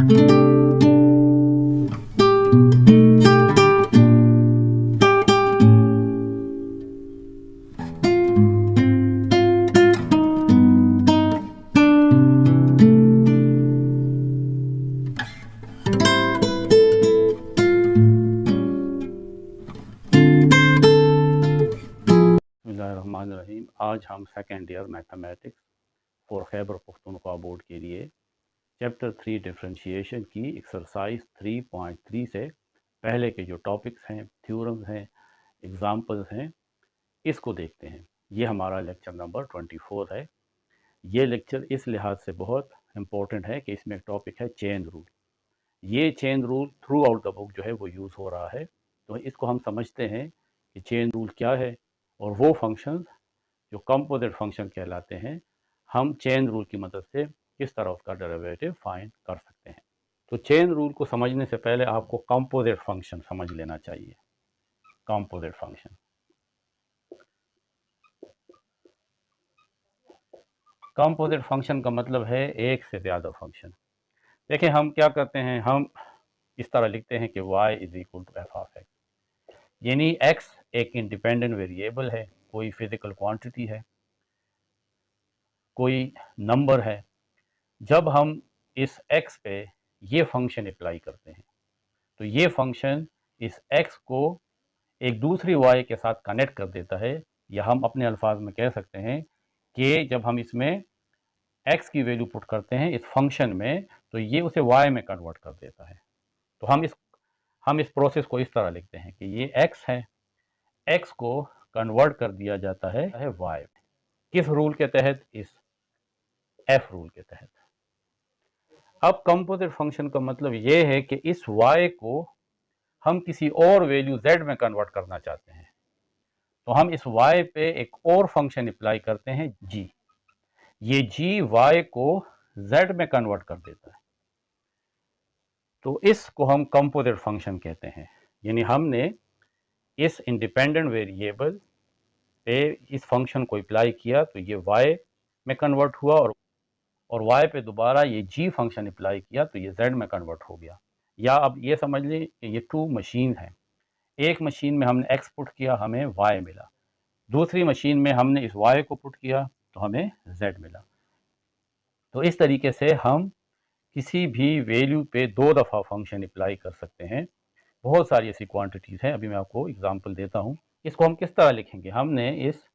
बिस्मिल्लाहिर्रहमानिर्रहीम। आज हम second year mathematics for Khyber Pakhtunkhwa board के लिए चैप्टर 3 डिफरेंशिएशन की एक्सरसाइज 3.3 से पहले के जो टॉपिक्स हैं, थ्योरम्स हैं, एग्जाम्पल्स हैं, इसको देखते हैं। ये हमारा लेक्चर नंबर 24 है। ये लेक्चर इस लिहाज से बहुत इम्पोर्टेंट है कि इसमें एक टॉपिक है चेन रूल। ये chain rule through out the book जो है वो यूज़ हो रहा है, तो इसको हम समझते हैं कि चेन रूल क्या है और वो फंक्शंस जो कंपोजिट फंक्शन कहलाते हैं, हम चेन रूल की मदद से किस तरह उसका डेरिवेटिव फाइंड कर सकते हैं। तो चेन रूल को समझने से पहले आपको कंपोजिट फंक्शन समझ लेना चाहिए। कंपोजिट फंक्शन, कंपोजिट फंक्शन का मतलब है एक से ज़्यादा फंक्शन। देखिए हम क्या करते हैं, हम इस तरह लिखते हैं कि y is equal to F of x, यानी x एक इंडिपेंडेंट वेरिएबल है, कोई फिजिकल क्वांटिटी है, कोई नंबर है। जब हम इस x पे ये फंक्शन अप्लाई करते हैं तो ये फंक्शन इस x को एक दूसरी y के साथ कनेक्ट कर देता है, या हम अपने अल्फाज में कह सकते हैं कि जब हम इसमें x की वैल्यू पुट करते हैं इस फंक्शन में, तो ये उसे y में कन्वर्ट कर देता है। तो हम इस प्रोसेस को इस तरह लिखते हैं कि ये x है, x को कन्वर्ट कर दिया जाता है y। किस रूल के तहत? इस f रूल के तहत। अब कंपोजिट फंक्शन का मतलब ये है कि इस y को हम किसी और वैल्यू z में कन्वर्ट करना चाहते हैं, तो हम इस y पे एक और फंक्शन अप्लाई करते हैं g। ये g y को z में कन्वर्ट कर देता है, तो इसको हम कंपोजिट फंक्शन कहते हैं। यानी हमने इस इंडिपेंडेंट वेरिएबल पे इस फंक्शन को अप्लाई किया तो ये y में कन्वर्ट हुआ, और y पे दोबारा ये g फंक्शन अप्लाई किया तो ये z में कन्वर्ट हो गया। या अब ये समझ लें कि ये टू मशीन है। एक मशीन में हमने x पुट किया, हमें y मिला। दूसरी मशीन में हमने इस y को पुट किया तो हमें z मिला। तो इस तरीके से हम किसी भी वैल्यू पे दो दफ़ा फंक्शन अप्लाई कर सकते हैं। बहुत सारी ऐसी क्वांटिटीज़ हैं, अभी मैं आपको एग्जांपल देता हूँ। इसको हम किस तरह लिखेंगे? हमने इस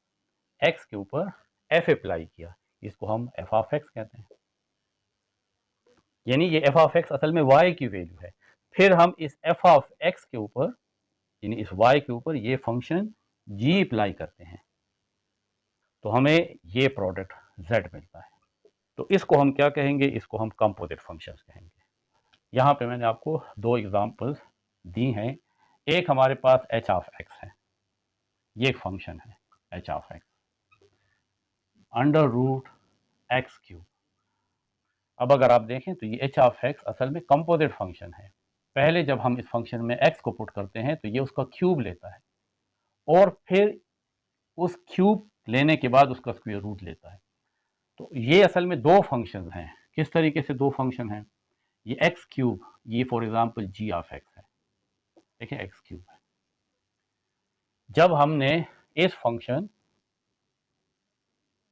x के ऊपर f अप्लाई किया, इसको हम f ऑफ x कहते हैं। यानी ये f ऑफ x असल में y की वैल्यू है। फिर हम इस f ऑफ x के ऊपर, यानी इस y के ऊपर ये फंक्शन g अप्लाई करते हैं, तो हमें ये प्रोडक्ट z मिलता है। तो इसको हम क्या कहेंगे? इसको हम कंपोजिट फंक्शंस कहेंगे। यहाँ पे मैंने आपको दो एग्जांपल्स दी हैं। एक हमारे पास h ऑफ x है, ये एक फंक्शन है h of x under root X cube. अब अगर आप देखें तो ये h ऑफ x असल में कंपोजिट फंक्शन है। पहले जब हम इस फंक्शन में x को पुट करते हैं तो ये उसका क्यूब लेता है, और फिर उस क्यूब लेने के बाद उसका स्क्वायर रूट लेता है। तो ये असल में दो फंक्शन हैं। किस तरीके से दो फंक्शन हैं? ये एक्स क्यूब, ये for example g of x है, देखिए एक्स क्यूब है। जब हमने इस फंक्शन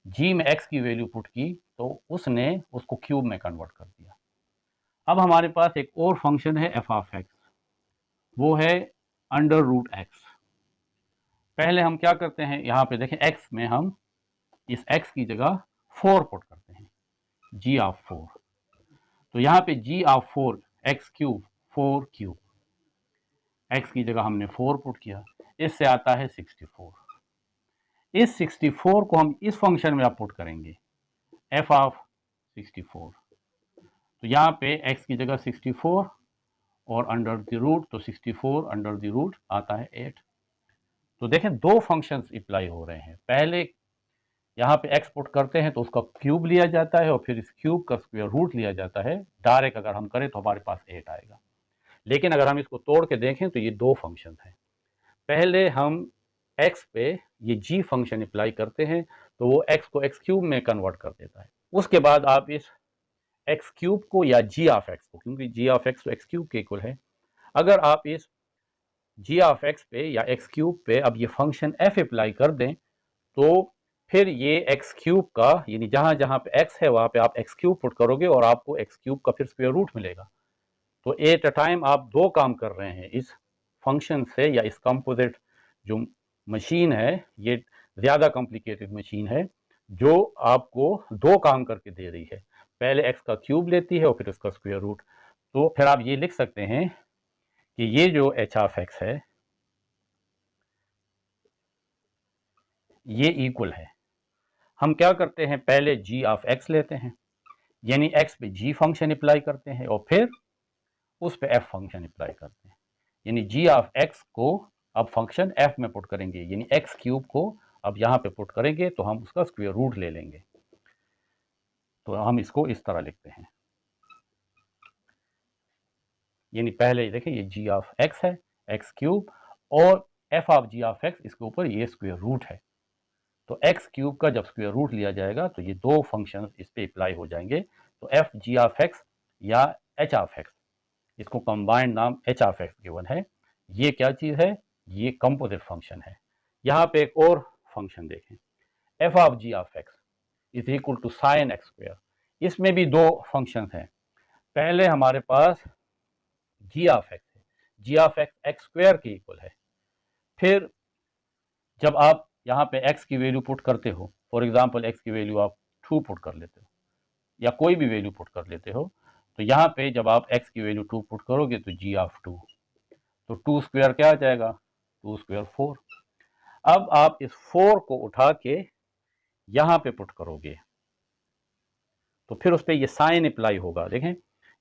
g में x की वैल्यू पुट की तो उसने उसको क्यूब में कन्वर्ट कर दिया। अब हमारे पास एक और फंक्शन है f ऑफ x, वो है अंडर रूट x। पहले हम क्या करते हैं, यहाँ पे देखें x में हम इस x की जगह 4 पुट करते हैं, g ऑफ 4। तो यहाँ पे g of 4 x cube, 4 cube, x की जगह हमने 4 पुट किया, इससे आता है 64। इस 64 को हम इस फंक्शन में आप पुट करेंगे f ऑफ 64। तो यहाँ पे x की जगह 64 और अंडर द रूट, तो 64 अंडर द रूट आता है 8। तो देखें दो फंक्शंस अप्लाई हो रहे हैं। पहले यहाँ पे x पुट करते हैं तो उसका क्यूब लिया जाता है और फिर इस क्यूब का स्क्वायर रूट लिया जाता है। डायरेक्ट अगर हम करें तो हमारे पास 8 आएगा। लेकिन अगर हम इसको तोड़ के देखें तो ये दो फंक्शन हैं। पहले हम x पे ये g फंक्शन अप्लाई करते हैं तो वो x को x क्यूब में कन्वर्ट कर देता है। उसके बाद आप इस एक्स क्यूब को या जी ऑफ एक्स को, क्योंकि जी ऑफ एक्स तो एक्स क्यूब के इक्वल है, अगर आप इस जी ऑफ एक्स पे या एक्स क्यूब पे अब ये फंक्शन एफ अप्लाई कर दें तो फिर ये एक्स क्यूब का, यानी जहां जहां पे एक्स है वहां पे आप एक्स क्यूब पुट करोगे और आपको एक्स क्यूब का फिर स्क्वायर रूट मिलेगा। तो एट अ टाइम आप दो काम कर रहे हैं इस फंक्शन से, या इस कंपोजिट जो मशीन है, ये ज़्यादा कॉम्प्लिकेटेड मशीन है जो आपको दो काम करके दे रही है। पहले एक्स का क्यूब लेती है और फिर उसका स्क्वायर रूट। तो फिर आप ये लिख सकते हैं कि ये जो एच ऑफ एक्स है ये इक्वल है, हम क्या करते हैं पहले जी ऑफ एक्स लेते हैं, यानी एक्स पे जी फंक्शन अप्लाई करते हैं और फिर उस पे एफ फंक्शन अप्लाई करते हैं, यानी जी ऑफ एक्स को अब फंक्शन एफ में पुट करेंगे, यानी एक्स क्यूब को अब यहाँ पे पुट करेंगे तो हम उसका स्क्वायर रूट ले लेंगे। तो हम इसको इस तरह लिखते हैं, यानी पहले देखिए ये जी ऑफ एक्स है एक्स क्यूब और F of G of X, इसके ऊपर ये स्क्वायर रूट है। तो एक्स क्यूब का जब स्क्वायर रूट लिया जाएगा तो ये दो फंक्शन इस पे अप्लाई हो जाएंगे। तो एफ जी ऑफ एक्स या एच ऑफ एक्स, इसको कंबाइंड नाम एच ऑफ एक्स गिवन है। ये क्या चीज़ है, ये कंपोजिट फंक्शन है। यहाँ पे एक और फंक्शन देखें, F of G of x is equal to sine X square. इसमें भी दो फंक्शन हैं। पहले हमारे पास जी ऑफ एक्स है, जी ऑफ एक्स एक्स स्क्वायर के इक्वल है। फिर जब आप यहाँ पे x की वैल्यू पुट करते हो, फॉर एग्जांपल x की वैल्यू आप 2 पुट कर लेते हो या कोई भी वैल्यू पुट कर लेते हो, तो यहाँ पे जब आप x की वैल्यू 2 पुट करोगे तो g ऑफ 2, तो 2 स्क्वायर क्या आ जाएगा, 2 स्क्वायर 4। अब आप इस 4 को उठा के यहाँ पे पुट करोगे तो फिर उस पर ये साइन अप्लाई होगा। देखें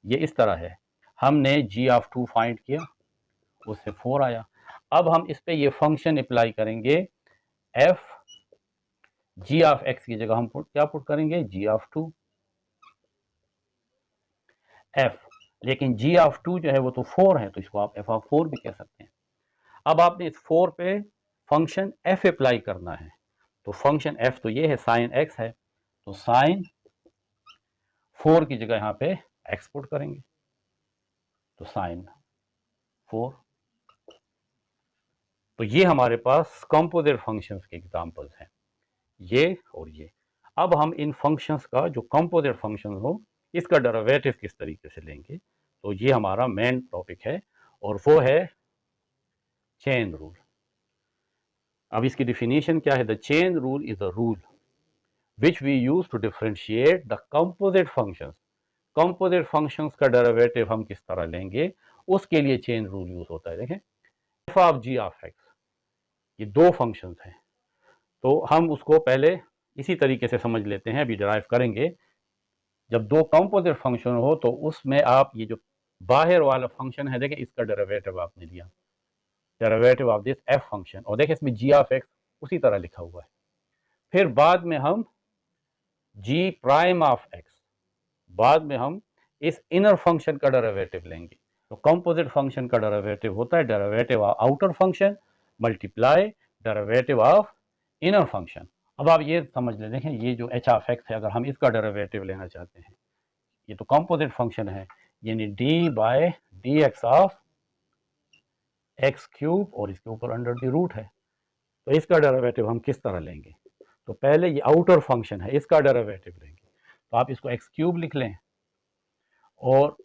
ये इस तरह है, हमने g ऑफ 2 फाइंड किया, उससे 4 आया। अब हम इस पे ये फंक्शन अप्लाई करेंगे, एफ जी ऑफ एक्स की जगह हम क्या पुट करेंगे, जी ऑफ 2 एफ, लेकिन जी ऑफ 2 जो है वो तो 4 है, तो इसको आप एफ ऑफ 4 भी कह सकते हैं। अब आपने इस 4 पे फंक्शन एफ अप्लाई करना है, तो फंक्शन एफ तो ये है साइन एक्स है, तो साइन 4 की जगह यहाँ पे एक्स पुट करेंगे, तो साइन 4। तो ये हमारे पास कंपोजिट फंक्शंस के एग्जांपल्स हैं, ये और ये। अब हम इन फंक्शंस का जो कंपोजिट फंक्शन हो इसका डेरिवेटिव किस तरीके से लेंगे, तो ये हमारा मेन टॉपिक है और वो है चेन रूल। अब इसकी डिफिनीशन क्या है, the chain rule is a rule which we use to differentiate the composite functions. Composite functions का डेरिवेटिव हम किस तरह लेंगे उसके लिए चेन रूल यूज होता है। देखें F of G of x, ये दो फंक्शंस हैं, तो हम उसको पहले इसी तरीके से समझ लेते हैं, अभी डिराइव करेंगे। जब दो कंपोजिट फंक्शन हो तो उसमें आप ये जो बाहर वाला फंक्शन है देखें इसका डेरिवेटिव आपने लिया, derivative of this F function, और देखें इसमें जी ऑफ एक्स उसी तरह लिखा हुआ है। फिर बाद में हम जी प्राइम ऑफ एक्स, बाद में हम इस इनर फंक्शन का डेरिवेटिव लेंगे। तो कंपोजिट फंक्शन का डेरिवेटिव होता है derivative of outer function multiply derivative of inner function. अब आप ये समझ लें, देखें ये जो एच ऑफ एक्स है अगर हम इसका डेरिवेटिव लेना चाहते हैं, ये तो कंपोजिट फंक्शन है, यानी D by D x of X cube और इसके ऊपर अंडर द रूट है। तो इसका डेरिवेटिव हम किस तरह लेंगे, तो पहले ये आउटर फंक्शन है इसका डेरिवेटिव लेंगे, तो आप इसको एक्स क्यूब लिख लें और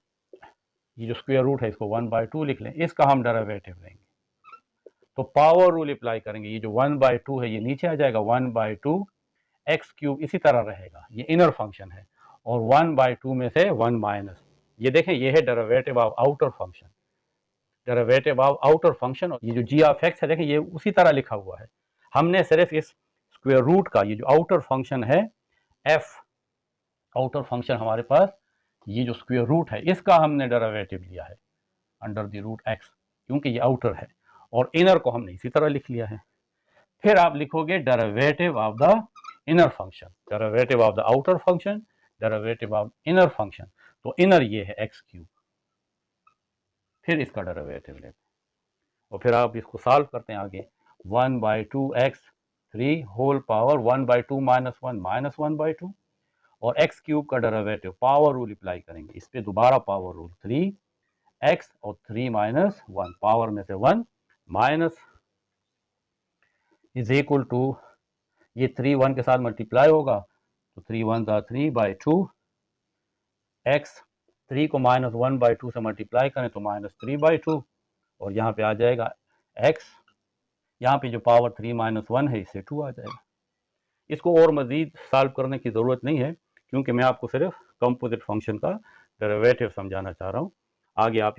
ये जो स्क्वायर रूट है इसको 1/2 लिख लें, इसका हम डेरिवेटिव लेंगे। तो पावर रूल अप्लाई करेंगे, ये जो 1/2 है ये नीचे आ जाएगा, 1/2 एक्स क्यूब इसी तरह रहेगा, ये इनर फंक्शन है, और 1/2 में से 1 माइनस, ये देखें ये है derivative of outer function, derivative of outer function. और ये जो जी ऑफ एक्स है देखें ये उसी तरह लिखा हुआ है, हमने सिर्फ इस स्क्वायर रूट का, ये जो आउटर फंक्शन है एफ, आउटर फंक्शन हमारे पास ये जो स्क्वायर रूट है इसका हमने डेरिवेटिव लिया है अंडर द रूट एक्स, क्योंकि ये आउटर है, और इनर को हमने इसी तरह लिख लिया है। फिर आप लिखोगे derivative of the inner function, derivative of the outer function, derivative of inner function, तो इनर ये है एक्स क्यूब, फिर इसका डेरिवेटिव लेते हैं और फिर आप इसको सॉल्व करते हैं आगे, 1/2 x 3 होल पावर 1/2 -1 -1/2, और एक्स क्यूब का डेरिवेटिव पावर रूल अप्लाई करेंगे, इस पर दोबारा पावर रूल 3x और 3 माइनस 1, पावर में से 1 माइनस इज इक्वल टू, ये 3 1 के साथ मल्टीप्लाई होगा तो 3 1 3/2, x 3 को -1/2 से मल्टीप्लाई करें तो -3/2, और यहाँ पे आ जाएगा x, यहाँ पे जो पावर 3 - 1 है इससे 2 आ जाएगा। इसको और मज़ीद सॉल्व करने की ज़रूरत नहीं है, क्योंकि मैं आपको सिर्फ कंपोजिट फंक्शन का डेरिवेटिव समझाना चाह रहा हूँ। आगे आप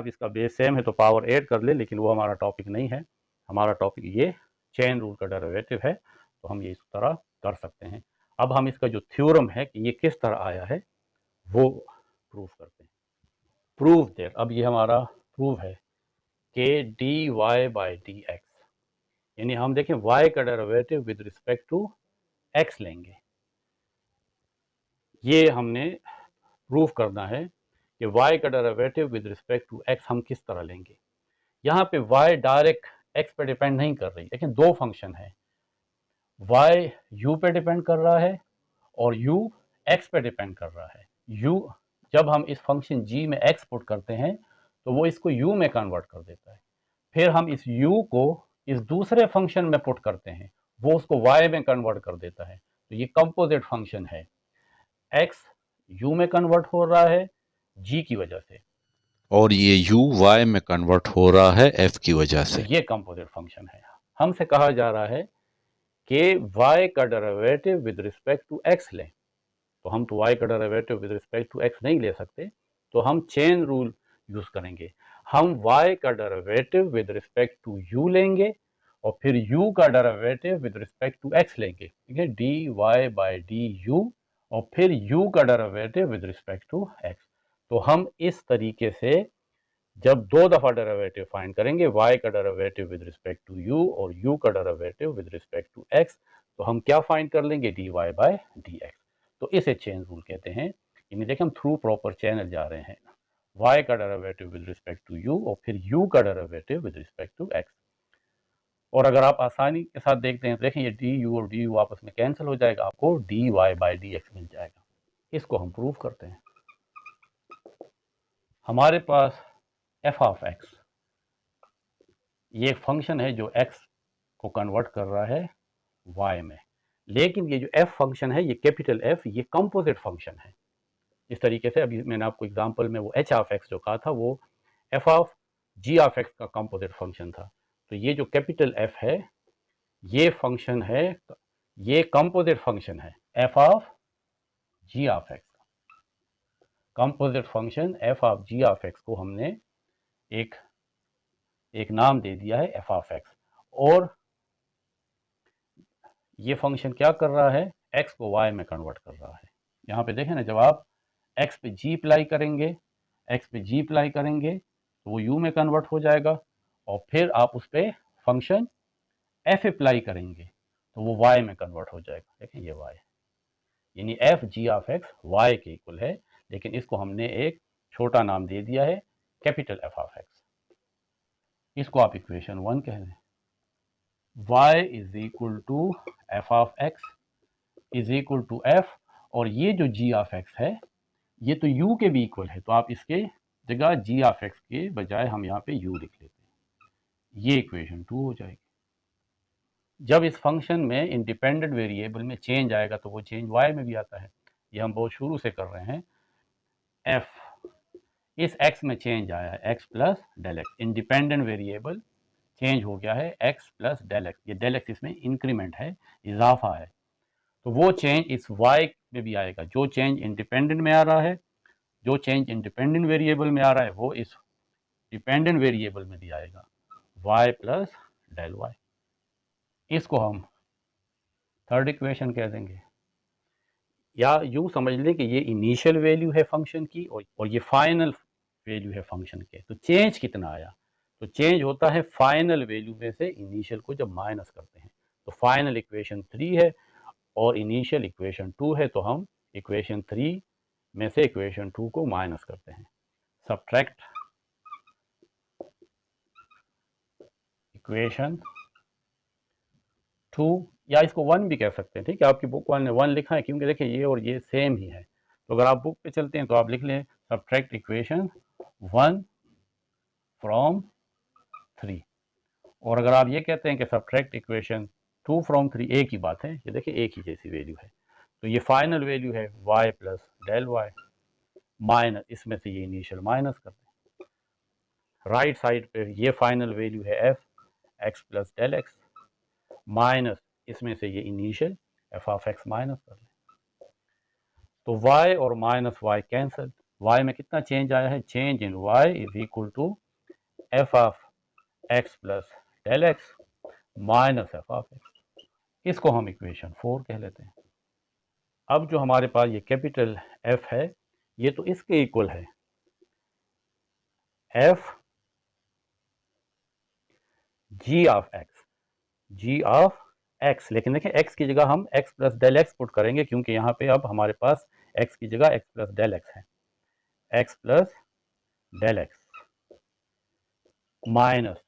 इसका बेस सेम है तो पावर ऐड कर ले, लेकिन वो हमारा टॉपिक नहीं है। हमारा टॉपिक ये चेन रूल का डेरिवेटिव है, तो हम ये इस तरह कर सकते हैं। अब हम इसका जो थ्योरम है कि ये किस तरह आया है वो प्रूफ करते हैं। प्रूफ देयर, अब ये हमारा प्रूफ है कि dy बाई डी एक्स, यानी हम देखें y का derivative with respect to x लेंगे। ये हमने प्रूफ करना है कि y का derivative with respect to x हम किस तरह लेंगे। यहाँ पे y डायरेक्ट x पे डिपेंड नहीं कर रही, लेकिन दो फंक्शन है, y u पे डिपेंड कर रहा है और u x पे डिपेंड कर रहा है। u, जब हम इस फंक्शन g में x पुट करते हैं तो वो इसको u में कन्वर्ट कर देता है, फिर हम इस u को इस दूसरे फंक्शन में पुट करते हैं, वो उसको y में कन्वर्ट कर देता है। तो ये कंपोजिट फंक्शन है, x u में कन्वर्ट हो रहा है g की वजह से, और ये u y में कन्वर्ट हो रहा है f की वजह तो से। ये कंपोजिट फंक्शन है। हमसे कहा जा रहा है कि y का derivative with respect to x लें, तो हम तो y का derivative with respect to x नहीं ले सकते, तो हम चेन रूल यूज करेंगे। हम y का derivative with respect to u लेंगे और फिर u का derivative with respect to x लेंगे, ठीक है, dy बाई डी यू, और फिर u का derivative with respect to x। तो हम इस तरीके से जब दो दफ़ा डेरिवेटिव फाइंड करेंगे, y का derivative with respect to u और u का derivative with respect to x, तो हम क्या फाइंड कर लेंगे, dy बाई डी एक्स। तो इसे चेन रूल कहते हैं। यानी देखिए हम थ्रू प्रॉपर चैनल जा रहे हैं, y का derivative with respect to u और फिर u का derivative with respect to x। और अगर आप आसानी के साथ देखते हैं तो देखें ये du और du आपस में कैंसिल हो जाएगा, आपको dy बाई डी एक्स मिल जाएगा। इसको हम प्रूव करते हैं। हमारे पास f ऑफ x, ये एक फंक्शन है जो x को कन्वर्ट कर रहा है y में, लेकिन ये जो f फंक्शन है, ये कैपिटल F, ये कंपोजिट फंक्शन है। इस तरीके से अभी मैंने आपको एग्जांपल में वो h ऑफ x जो कहा था वो f of g of x का कंपोजिट फंक्शन था। तो ये जो कैपिटल F है ये फंक्शन है, ये कंपोजिट फंक्शन है f of g of x। Composite function f of g of x को हमने एक नाम दे दिया है f ऑफ x, और ये फंक्शन क्या कर रहा है, x को y में कन्वर्ट कर रहा है। यहाँ पे देखें ना, जब आप x पे g अप्लाई करेंगे, तो वो u में कन्वर्ट हो जाएगा, और फिर आप उस पर फंक्शन f अप्लाई करेंगे तो वो y में कन्वर्ट हो जाएगा। देखें ये y, यानी f g of x y के इक्वल है, लेकिन इसको हमने एक छोटा नाम दे दिया है, कैपिटल F ऑफ x। इसको आप इक्वेशन 1 कह दें। y is equal to f of x is equal to f, और ये जो g ऑफ x है ये तो u के भी इक्वल है, तो आप इसके जगह g ऑफ x के बजाय हम यहाँ पे u लिख लेते हैं, ये इक्वेशन 2 हो जाएगी। जब इस फंक्शन में इंडिपेंडेंट वेरिएबल में चेंज आएगा तो वो चेंज y में भी आता है, ये हम बहुत शुरू से कर रहे हैं। f इस x में चेंज आया है, x plus del X, independent variable change हो गया है x प्लस डेल एक्स, ये डेल एक्स इसमें इंक्रीमेंट है, इजाफा है, तो वो चेंज इस y में भी आएगा। जो चेंज इंडिपेंडेंट में आ रहा है, जो चेंज इंडिपेंडेंट वेरिएबल में आ रहा है वो इस डिपेंडेंट वेरिएबल में भी आएगा, y प्लस डेल वाई। इसको हम थर्ड इक्वेशन कह देंगे, या यूँ समझ लें कि ये इनिशियल वैल्यू है फंक्शन की और ये फाइनल वैल्यू है फंक्शन के। तो चेंज कितना आया, तो चेंज होता है फाइनल वैल्यू में से इनिशियल को जब माइनस करते हैं। तो फाइनल इक्वेशन 3 है और इनिशियल इक्वेशन 2 है, तो हम इक्वेशन 3 में से इक्वेशन 2 को माइनस करते हैं। सब्ट्रैक्ट इक्वेशन 2 या इसको 1 भी कह सकते हैं, ठीक है। आपकी बुक वाले ने 1 लिखा है क्योंकि देखिए ये और ये सेम ही है। तो अगर आप बुक पे चलते हैं तो आप लिख लें सब्ट्रैक्ट इक्वेशन 1 फ्रॉम 3। और अगर आप ये कहते हैं कि सब्ट्रैक्ट इक्वेशन 2 फ्रॉम 3, एक ही बात है, ये देखिए एक ही जैसी वैल्यू है। तो ये फाइनल वैल्यू है y plus del Y minus, इसमें से ये इनिशियल माइनस कर दें। राइट साइड पे ये फाइनल वैल्यू है f x plus del x minus, इसमें से ये initial F of x minus कर लें। तो y और माइनस y कैंसिल, y में कितना चेंज आया है, change in y is equal to F of x plus del x minus F of X. इसको हम इक्वेशन 4 कह लेते हैं। अब जो हमारे पास ये कैपिटल f है, ये तो इसके इक्वल है f g ऑफ x, लेकिन देखिए x की जगह हम x plus del x put करेंगे क्योंकि यहाँ पे अब हमारे पास x की जगह x प्लस डेल x है, x plus del x minus,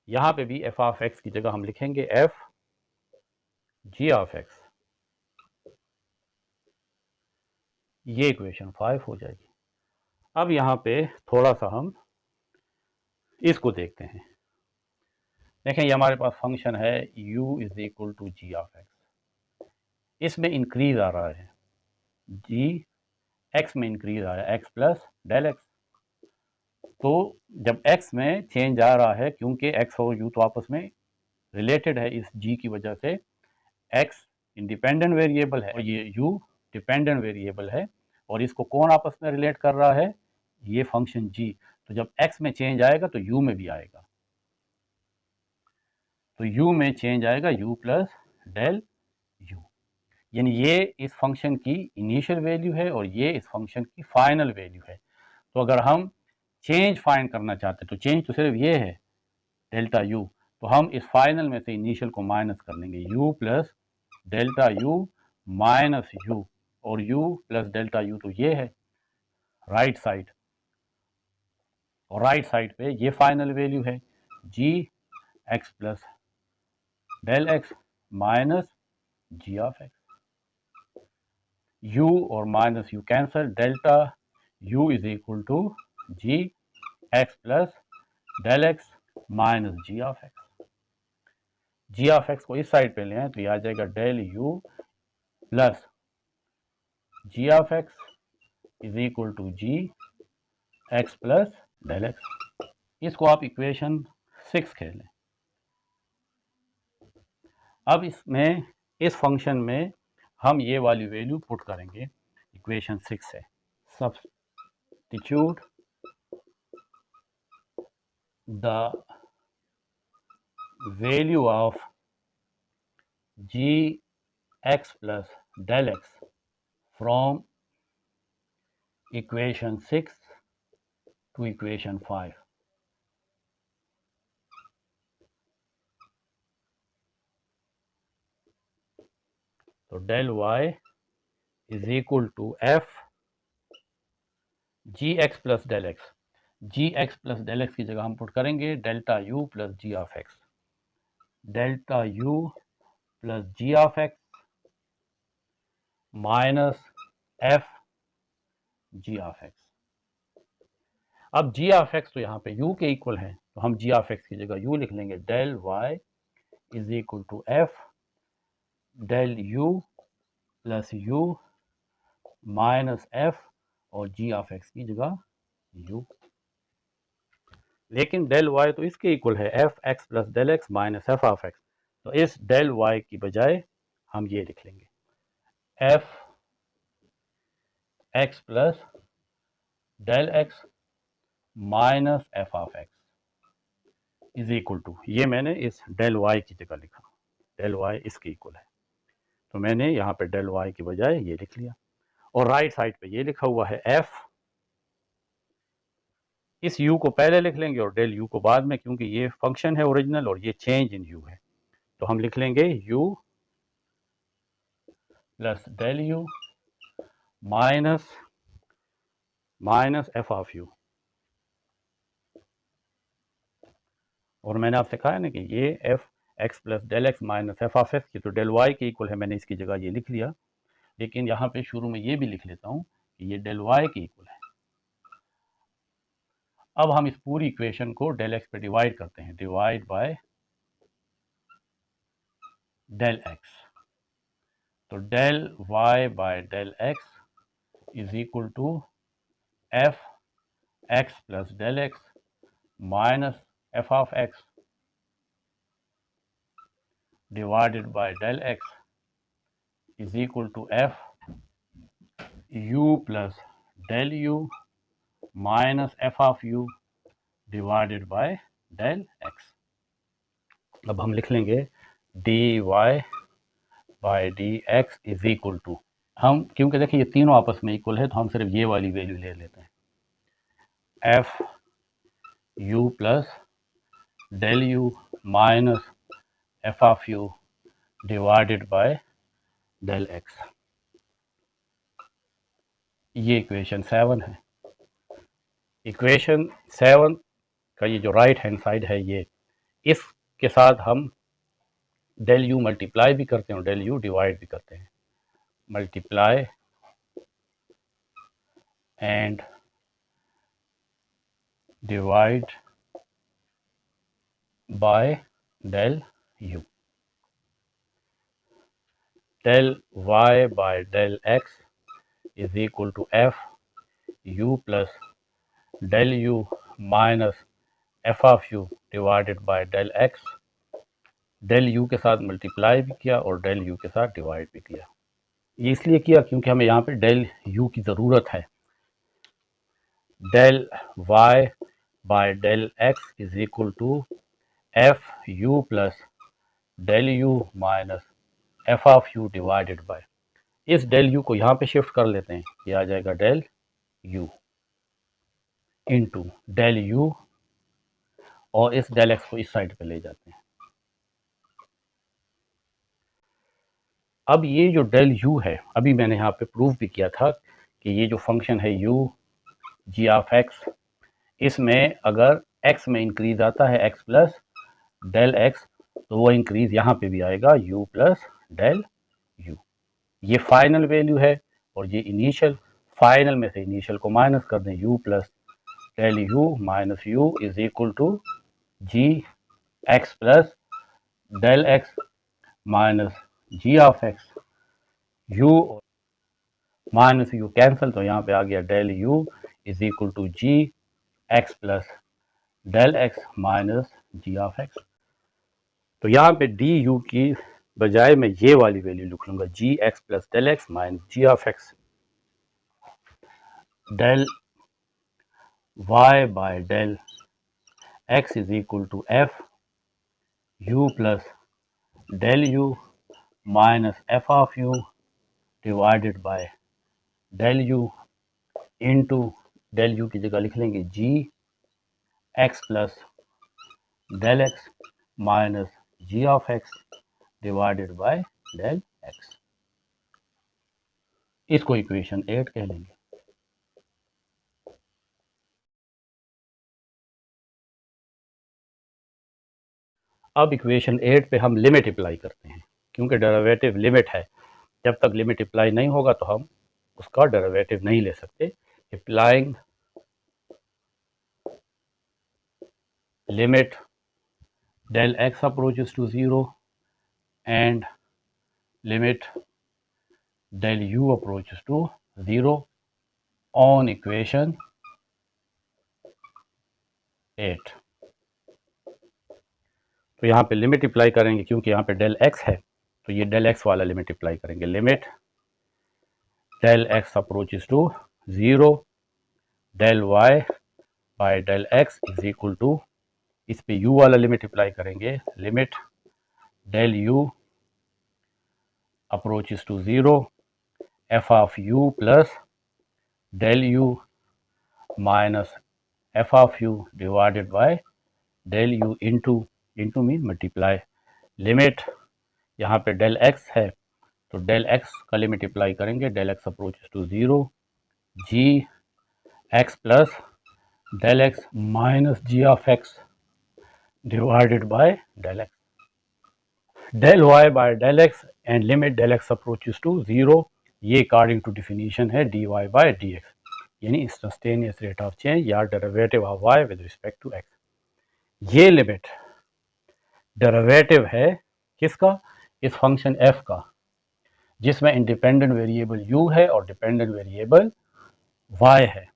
यहाँ पे भी f ऑफ x की जगह हम लिखेंगे f g ऑफ x। ये इक्वेशन 5 हो जाएगी। अब यहाँ पे थोड़ा सा हम इसको देखते हैं। देखें ये हमारे पास फंक्शन है u is equal to G of X, इसमें इंक्रीज आ रहा है, जी एक्स में इंक्रीज आ रहा है x प्लस डेल एक्स। तो जब x में चेंज आ रहा है, क्योंकि x और u तो आपस में रिलेटेड है, इस g की वजह से x इंडिपेंडेंट वेरिएबल है और ये u डिपेंडेंट वेरिएबल है, और इसको कौन आपस में रिलेट कर रहा है, ये फंक्शन g। तो जब x में चेंज आएगा तो u में भी आएगा, तो u में चेंज आएगा u प्लस डेल u, यानी ये इस फंक्शन की इनिशियल वैल्यू है और ये इस फंक्शन की फाइनल वैल्यू है। तो अगर हम चेंज फाइंड करना चाहते हैं तो चेंज तो सिर्फ ये है डेल्टा u, तो हम इस फाइनल में से इनिशियल को माइनस कर लेंगे, u plus delta u minus u, और u प्लस डेल्टा u तो ये है राइट साइड, और राइट साइड पे ये फाइनल वैल्यू है g x plus del x minus g of x। u और minus u cancel, delta u is equal to g x plus del x minus g of x. G of x को इस side पे ले आए तो ये आ जाएगा del u plus g of x is equal to g x plus del x. इसको आप इक्वेशन 6 कह लें। अब इसमें इस फंक्शन में हम ये वाली वैल्यू पुट करेंगे इक्वेशन 6 से, substitute the value of g x plus del x from equation 6 to equation 5। तो del y is equal to f g x plus del x, g x plus del x की जगह हम put करेंगे delta u plus g of x, delta u plus g of x minus f g of x. अब g of x तो यहाँ पे u के equal है, तो हम जी ऑफ एक्स की जगह u लिख लेंगे, del y is equal to f del u plus u minus f, और जी ऑफ एक्स की जगह u। लेकिन डेल वाई तो इसके इक्वल है f x plus del x minus F of x, तो इस डेल वाई की बजाय हम ये लिख लेंगे f x plus del x minus F of x is equal to, ये मैंने इस डेल वाई की जगह लिखा, डेल वाई इसके इक्वल है, तो मैंने यहाँ पे डेल वाई की बजाय ये लिख लिया, और राइट साइड पे ये लिखा हुआ है एफ, इस u को पहले लिख लेंगे और डेल u को बाद में, क्योंकि ये फंक्शन है ओरिजिनल और ये चेंज इन u है, तो हम लिख लेंगे u plus del u minus minus F of u। और मैंने आपसे कहा है ना कि ये f x plus del x minus F of x, ये तो डेल वाई के इक्वल है, मैंने इसकी जगह ये लिख लिया। लेकिन यहाँ पे शुरू में ये भी लिख लेता हूँ कि ये डेल वाई के इक्वल है। अब हम इस पूरी इक्वेशन को डेल एक्स पे डिवाइड करते हैं, डिवाइड बाय डेल एक्स। तो del y by del x is equal to f x plus del x minus F of x divided by del x is equal to f u plus del u minus F of u divided by del x. अब हम लिख लेंगे d y by d x is equal to, हम क्योंकि देखिए ये तीनों आपस में इक्वल है तो हम सिर्फ ये वाली वैल्यू ले लेते हैं, f u plus del u minus F of u divided by del x. ये इक्वेशन 7 है। इक्वेशन 7 का ये जो राइट हैंड साइड है, ये इसके साथ हम डेल यू मल्टीप्लाई भी करते हैं और डेल यू डिवाइड भी करते हैं, multiply and divide by del u. Del y by del x is equal to f u plus del u minus F of u divided by del x. Del u के साथ multiply भी किया और del u के साथ divide भी किया। ये इसलिए किया क्योंकि हमें यहाँ पे डेल यू की ज़रूरत है। Del y by del x is equal to f u plus del u minus F of u divided by, इस डेल यू को यहाँ पे शिफ्ट कर लेते हैं, ये आ जाएगा del u into del u, और इस डेल एक्स को इस साइड पे ले जाते हैं। अब ये जो डेल यू है, अभी मैंने यहाँ पे प्रूव भी किया था कि ये जो फंक्शन है यू जी ऑफ एक्स, इसमें अगर एक्स में इंक्रीज आता है एक्स प्लस डेल एक्स, तो वो इंक्रीज यहाँ पे भी आएगा यू प्लस डेल यू। ये फाइनल वैल्यू है और ये इनिशियल, फाइनल में से इनिशियल को माइनस कर दें, u plus del u minus u is equal to g x plus del x minus g of x, u minus u cancel, तो यहाँ पे आ गया del u is equal to g x plus del x minus g of x. तो यहाँ पे D you की बजाय मैं ये वाली वैल्यू लिख लूँगा, g x plus del x minus g of x. Del y by del x is equal to f u plus del u minus F of u divided by del u into del u की जगह लिख लेंगे g x plus del x minus g of x divided by del x. इसको equation 8 कह लेंगे। अब equation 8 पे हम लिमिट अप्लाई करते हैं, क्योंकि डेरिवेटिव लिमिट है, जब तक लिमिट अप्लाई नहीं होगा तो हम उसका डेरिवेटिव नहीं ले सकते। Applying limit del x approaches to 0 and limit del u approaches to 0 on equation 8। तो यहाँ पे लिमिट अप्लाई करेंगे, क्योंकि यहाँ पे डेल x है तो ये डेल x वाला लिमिट अप्लाई करेंगे, limit del x approaches to 0 del y by del x is equal to, इस पे u वाला लिमिट अप्लाई करेंगे, limit del u approaches to 0 f of u plus del u minus f of u divided by del u into mean multiply, limit यहाँ पे del x है तो del x का limit apply करेंगे, del x approaches to 0 g x plus del x minus g of x divided by del x। Del y by del x and limit del x approaches to zero, ये according to definition है d y by D x, यानी instantaneous rate of change या derivative of y with respect to x. ये limit derivative है किसका? इस function F का, जिसमें इंडिपेंडेंट वेरिएबल u है और डिपेंडेंट वेरिएबल y है।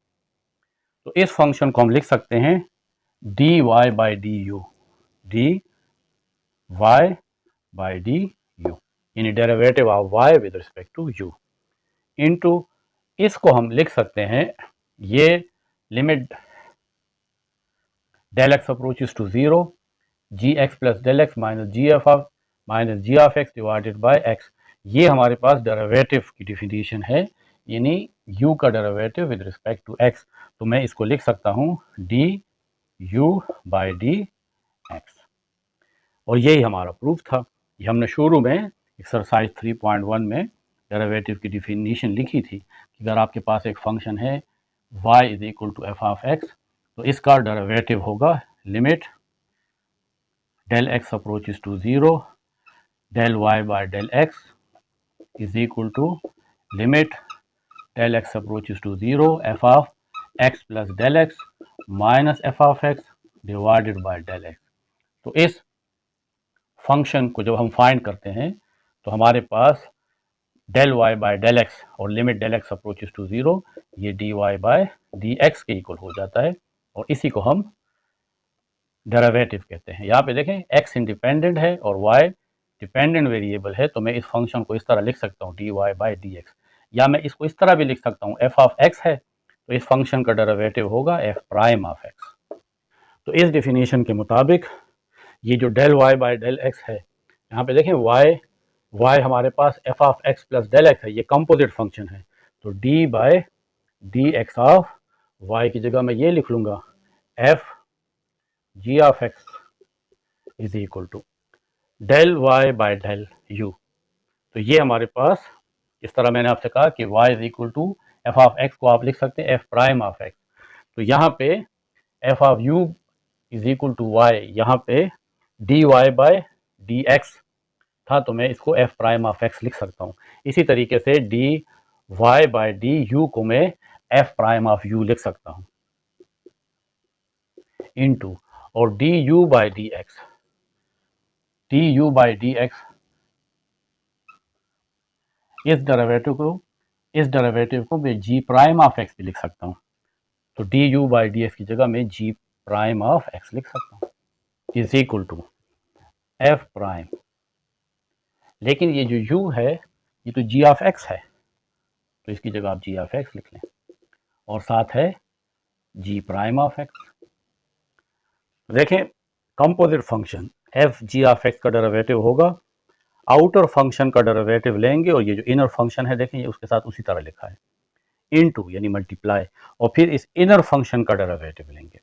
तो इस फंक्शन को हम लिख सकते हैं d y by d u, d y by d u, यानी derivative of y with respect to u, into इसको हम लिख सकते हैं ये limit del x approaches to zero, g x plus del x minus g of x divided by x. ये हमारे पास derivative की डिफिनीशन है, यानी u का derivative with respect to x। तो मैं इसको लिख सकता हूँ d u by d x, और यही हमारा प्रूफ था। ये हमने शुरू में एक्सरसाइज 3.1 में डेरिवेटिव की डिफिनीशन लिखी थी कि अगर आपके पास एक फंक्शन है y is equal to F of x, तो इसका डेरिवेटिव होगा limit del x approaches to zero del y by del x is equal to limit del x approaches to 0 f of x plus del x minus f of x divided by del x। तो इस function को जब हम find करते हैं तो हमारे पास del y by del x और limit del x approaches to zero, ये d y by D x के इक्वल हो जाता है, और इसी को हम डेरिवेटिव कहते हैं। यहाँ पे देखें x इंडिपेंडेंट है और y डिपेंडेंट वेरिएबल है, तो मैं इस फंक्शन को इस तरह लिख सकता हूँ d y by d x, या मैं इसको इस तरह भी लिख सकता हूँ एफ ऑफ एक्स है तो इस फंक्शन का डेरिवेटिव होगा एफ प्राइम ऑफ एक्स। तो इस डिफिनीशन के मुताबिक ये जो del y by del x है, यहाँ पे देखें वाई हमारे पास f of x plus del x है, ये कंपोजिट फंक्शन है, तो d by D x of y की जगह मैं ये लिख लूँगा f g of x is equal to del y by del u. तो ये हमारे पास इस तरह मैंने आपसे कहा कि y is equal to F of x को आप लिख सकते हैं एफ प्राइम ऑफ एक्स। तो यहाँ पे f of u is equal to y, यहाँ पे d y by D x था, तो मैं इसको एफ प्राइम ऑफ एक्स लिख सकता हूँ। इसी तरीके से d y by d u को मैं एफ प्राइम ऑफ यू लिख सकता हूँ इनटू, और d u by D x, d u by d x इस डेरिवेटिव को मैं जी प्राइम ऑफ एक्स भी लिख सकता हूँ। तो D u by d x की जगह मैं जी प्राइम ऑफ एक्स लिख सकता हूँ is equal to f prime, लेकिन ये जो यू है ये तो जी ऑफ एक्स है, तो इसकी जगह आप जी ऑफ एक्स लिख लें, और साथ है जी प्राइम ऑफ एक्स। देखें composite function F g of x का डेरिवेटिव होगा, आउटर फंक्शन का डेरिवेटिव लेंगे और ये जो इनर फंक्शन है देखें ये उसके साथ उसी तरह लिखा है इनटू यानी मल्टीप्लाई, और फिर इस इनर फंक्शन का डेरिवेटिव लेंगे।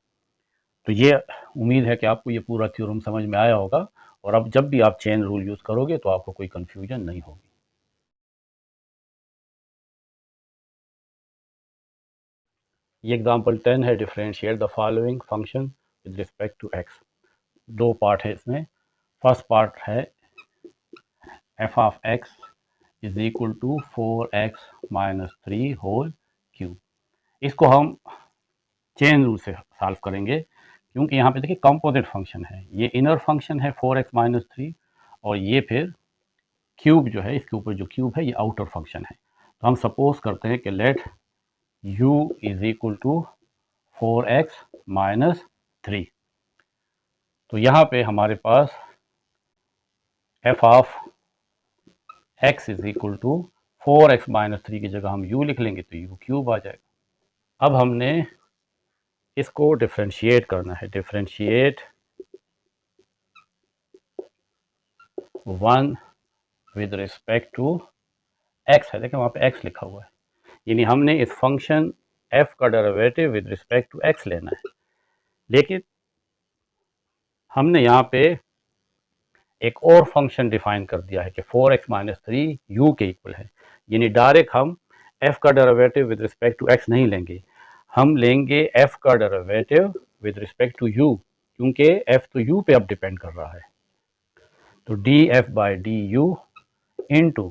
तो ये उम्मीद है कि आपको ये पूरा थ्योरम समझ में आया होगा, और अब जब भी आप चेन रूल यूज़ करोगे तो आपको कोई कन्फ्यूजन नहीं होगी। ये एग्जाम्पल 10 है, differentiate the following function with respect to x. दो पार्ट है इसमें। फर्स्ट पार्ट है f of x is equal to 4x minus 3 whole cube. इसको हम चेन रूल से सॉल्व करेंगे, क्योंकि यहाँ पे देखिए कंपोजिट फंक्शन है, ये इनर फंक्शन है 4x माइनस 3, और ये फिर क्यूब जो है इसके ऊपर जो क्यूब है ये आउटर फंक्शन है। तो हम सपोज करते हैं कि let u is equal to 4x minus 3। तो यहाँ पे हमारे पास f of x is equal to 4x minus 3 की जगह हम u लिख लेंगे तो u क्यूब आ जाएगा। अब हमने इसको डिफरेंशिएट करना है, differentiate 1 with respect to x है, देखें वहाँ पे x लिखा हुआ है, यानी हमने इस फंक्शन f का derivative with respect to x लेना है। लेकिन हमने यहाँ पे एक और फंक्शन डिफाइन कर दिया है कि 4x माइनस 3 u के इक्वल है, यानी डायरेक्ट हम f का derivative with respect to x नहीं लेंगे, हम लेंगे f का derivative with respect to u, क्योंकि f तो u पे अब डिपेंड कर रहा है। तो d f by d u into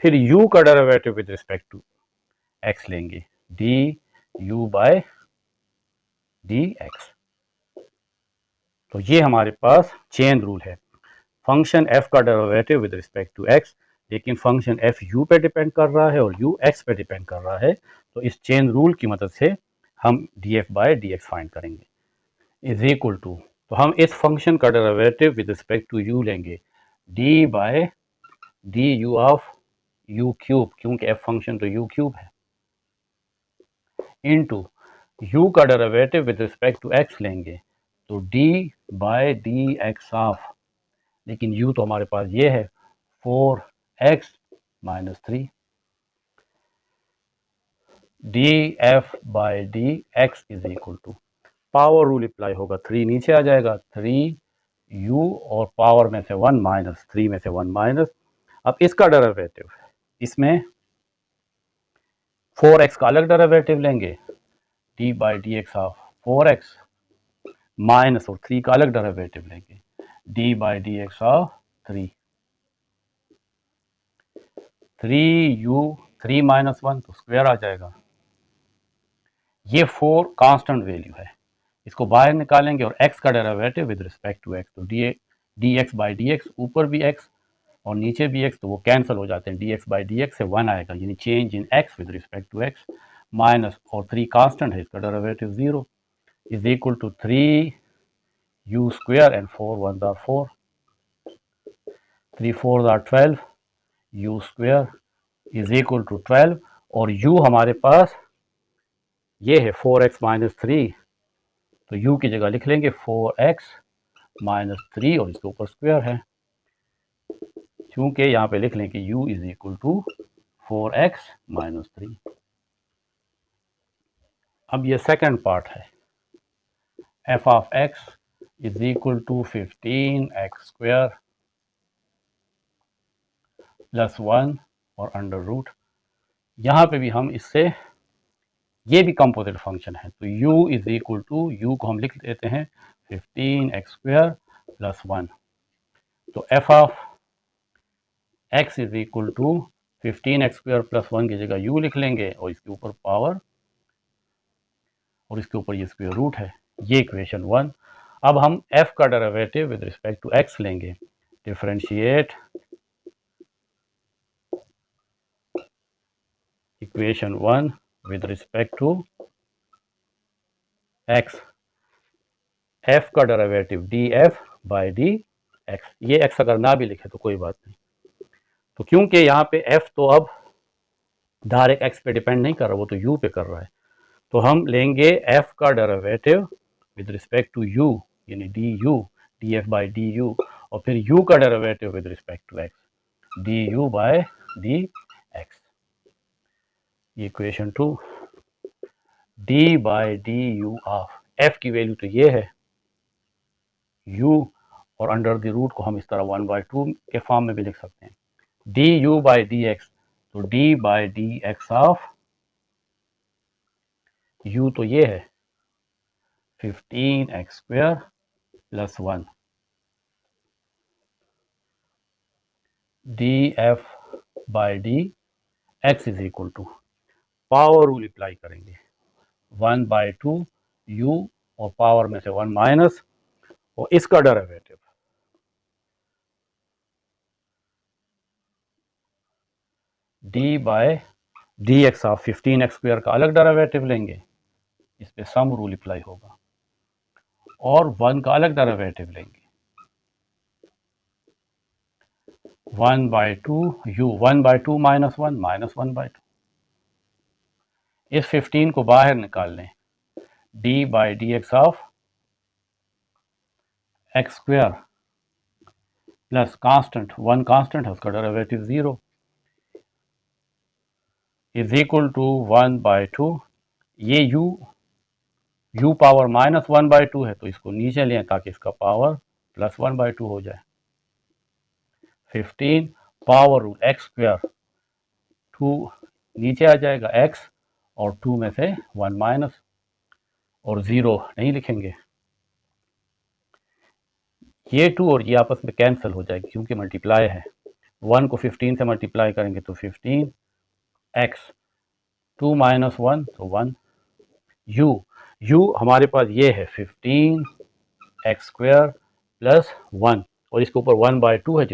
फिर u का derivative with respect to x लेंगे d u by D x. तो ये हमारे पास चेन रूल है। फंक्शन f का derivative with respect to x, लेकिन फंक्शन f u पे डिपेंड कर रहा है और u x पे डिपेंड कर रहा है। तो इस चेन रूल की मदद से हम df बाय dx फाइंड करेंगे इज इक्वल टू, तो हम इस फंक्शन का derivative with respect to u लेंगे d by d u of u cube, क्योंकि f फंक्शन तो u क्यूब है, इनटू u का derivative with respect to x लेंगे तो d by D x of, लेकिन u तो हमारे पास ये है 4x minus 3 d f by d x is equal to, power rule apply होगा, 3 नीचे आ जाएगा 3u और पावर में से 1 माइनस 3 में से 1 माइनस। अब इसका डेरिवेटिव, इसमें 4x का अलग डेरिवेटिव लेंगे d by d x of 4x minus और 3 का अलग डेरिवेटिव लेंगे d by d x of 3 3u 3 minus 1 तो स्क्वायर आ जाएगा। ये 4 कांस्टेंट वैल्यू है, इसको बाहर निकालेंगे और x का derivative with respect to x, तो d x by d x, ऊपर भी x और नीचे भी x, तो वो कैंसिल हो जाते हैं, dx बाई डी एक्स से 1 आएगा, यानी change in x with respect to x minus और 3 कांस्टेंट है, इसका derivative 0 is equal to 3u square and 4 1 are 4, 3 4 are 12, u square is equal to 12 और u हमारे पास ये है 4x माइनस 3, तो u की जगह लिख लेंगे 4x माइनस 3 और इसके ऊपर स्क्वायर है, क्योंकि यहाँ पे लिख लें कि u is equal to 4x minus 3। अब ये सेकंड पार्ट है, f of x is equal to 15x square plus 1 और अंडर रूट, यहाँ पे भी हम इससे, ये भी कंपोजिट फंक्शन है, तो u is equal to, u को हम लिख देते हैं 15x स्क्वायर प्लस 1, तो f of x is equal to 15x square plus 1 की जगह u लिख लेंगे और इसके ऊपर पावर और इसके ऊपर ये स्क्वायर रूट है, ये इक्वेशन 1। अब हम f का derivative with respect to x लेंगे, differentiate equation 1 with respect to x, f का derivative d f by d x, ये x अगर ना भी लिखे तो कोई बात नहीं, तो क्योंकि यहाँ पे f तो अब डायरेक्ट x पे डिपेंड नहीं कर रहा, वो तो u पे कर रहा है, तो हम लेंगे f का derivative with respect to u, यानी d u d f by d u, और फिर u का derivative with respect to x d u by d x, ये equation 2, d by d u of f की value तो ये है u और अंडर द रूट को हम इस तरह 1/2 के फॉर्म में भी लिख सकते हैं, d u by d x, तो d by d x of u तो ये है 15x square plus 1 d f by d x is equal to, power rule apply करेंगे 1/2 u और पावर में से 1 माइनस और इसका derivative d by D x of 15x square का अलग डेरिवेटिव लेंगे, इस पे सम रूल अप्लाई होगा, और 1 का अलग डेरिवेटिव लेंगे 1/2 u, 1/2 माइनस 1 माइनस 1/2, इस 15 को बाहर निकाल लें, d by d x of x square plus constant 1 constant है, उसका डेरिवेटिव 0 इज इक्वल टू 1/2, ये u पावर माइनस 1/2 है, तो इसको नीचे लें ताकि इसका पावर प्लस 1/2 हो जाए, 15 पावर रूट एक्स स्क्वायर 2 नीचे आ जाएगा x और 2 में से 1 माइनस और 0 नहीं लिखेंगे, ये 2 और ये आपस में कैंसिल हो जाएगी क्योंकि मल्टीप्लाई है। 1 को 15 से मल्टीप्लाई करेंगे तो 15 एक्स, 2 माइनस 1 तो 1, यू हमारे पास ये है 15 एक्स स्क्वायर प्लस 1 और इसके ऊपर 1/2 है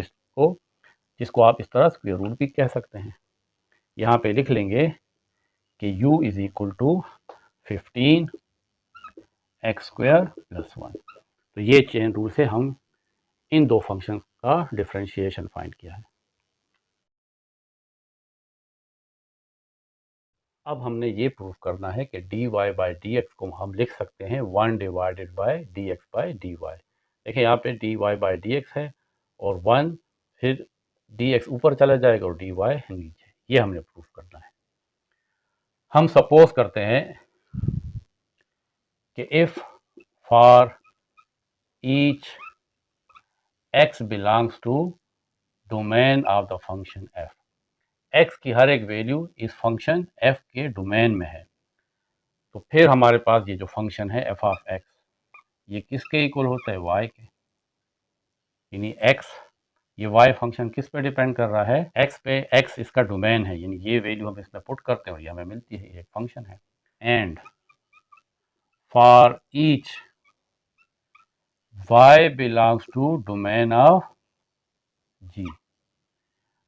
जिसको आप इस तरह स्क्वायर रूट भी कह सकते हैं। यहाँ पे लिख लेंगे कि u is equal to 15 x square plus 1। तो ये चेन रूल से हम इन दो फंक्शन का डिफरेंशिएशन फाइंड किया है। अब हमने ये प्रूव करना है कि dy बाई डी को हम लिख सकते हैं 1 divided by dx by dy। देखिए यहाँ पे dy बाई dx है और 1 फिर dx ऊपर चला जाएगा और dy नीचे, ये हमने प्रूव करना है। हम सपोज करते हैं कि if for each x belongs to domain of the function f, x की हर एक वैल्यू इस फंक्शन f के डोमेन में है, तो फिर हमारे पास ये जो फंक्शन है f ऑफ x ये किसके इक्वल होता है, y के। यानी x, ये y फंक्शन किस पे डिपेंड कर रहा है, x पे। x इसका डोमेन है, यानी ये वैल्यू हम इसमें पुट करते हैं और ये हमें मिलती है, एक फंक्शन है। And for each y belongs to domain of g,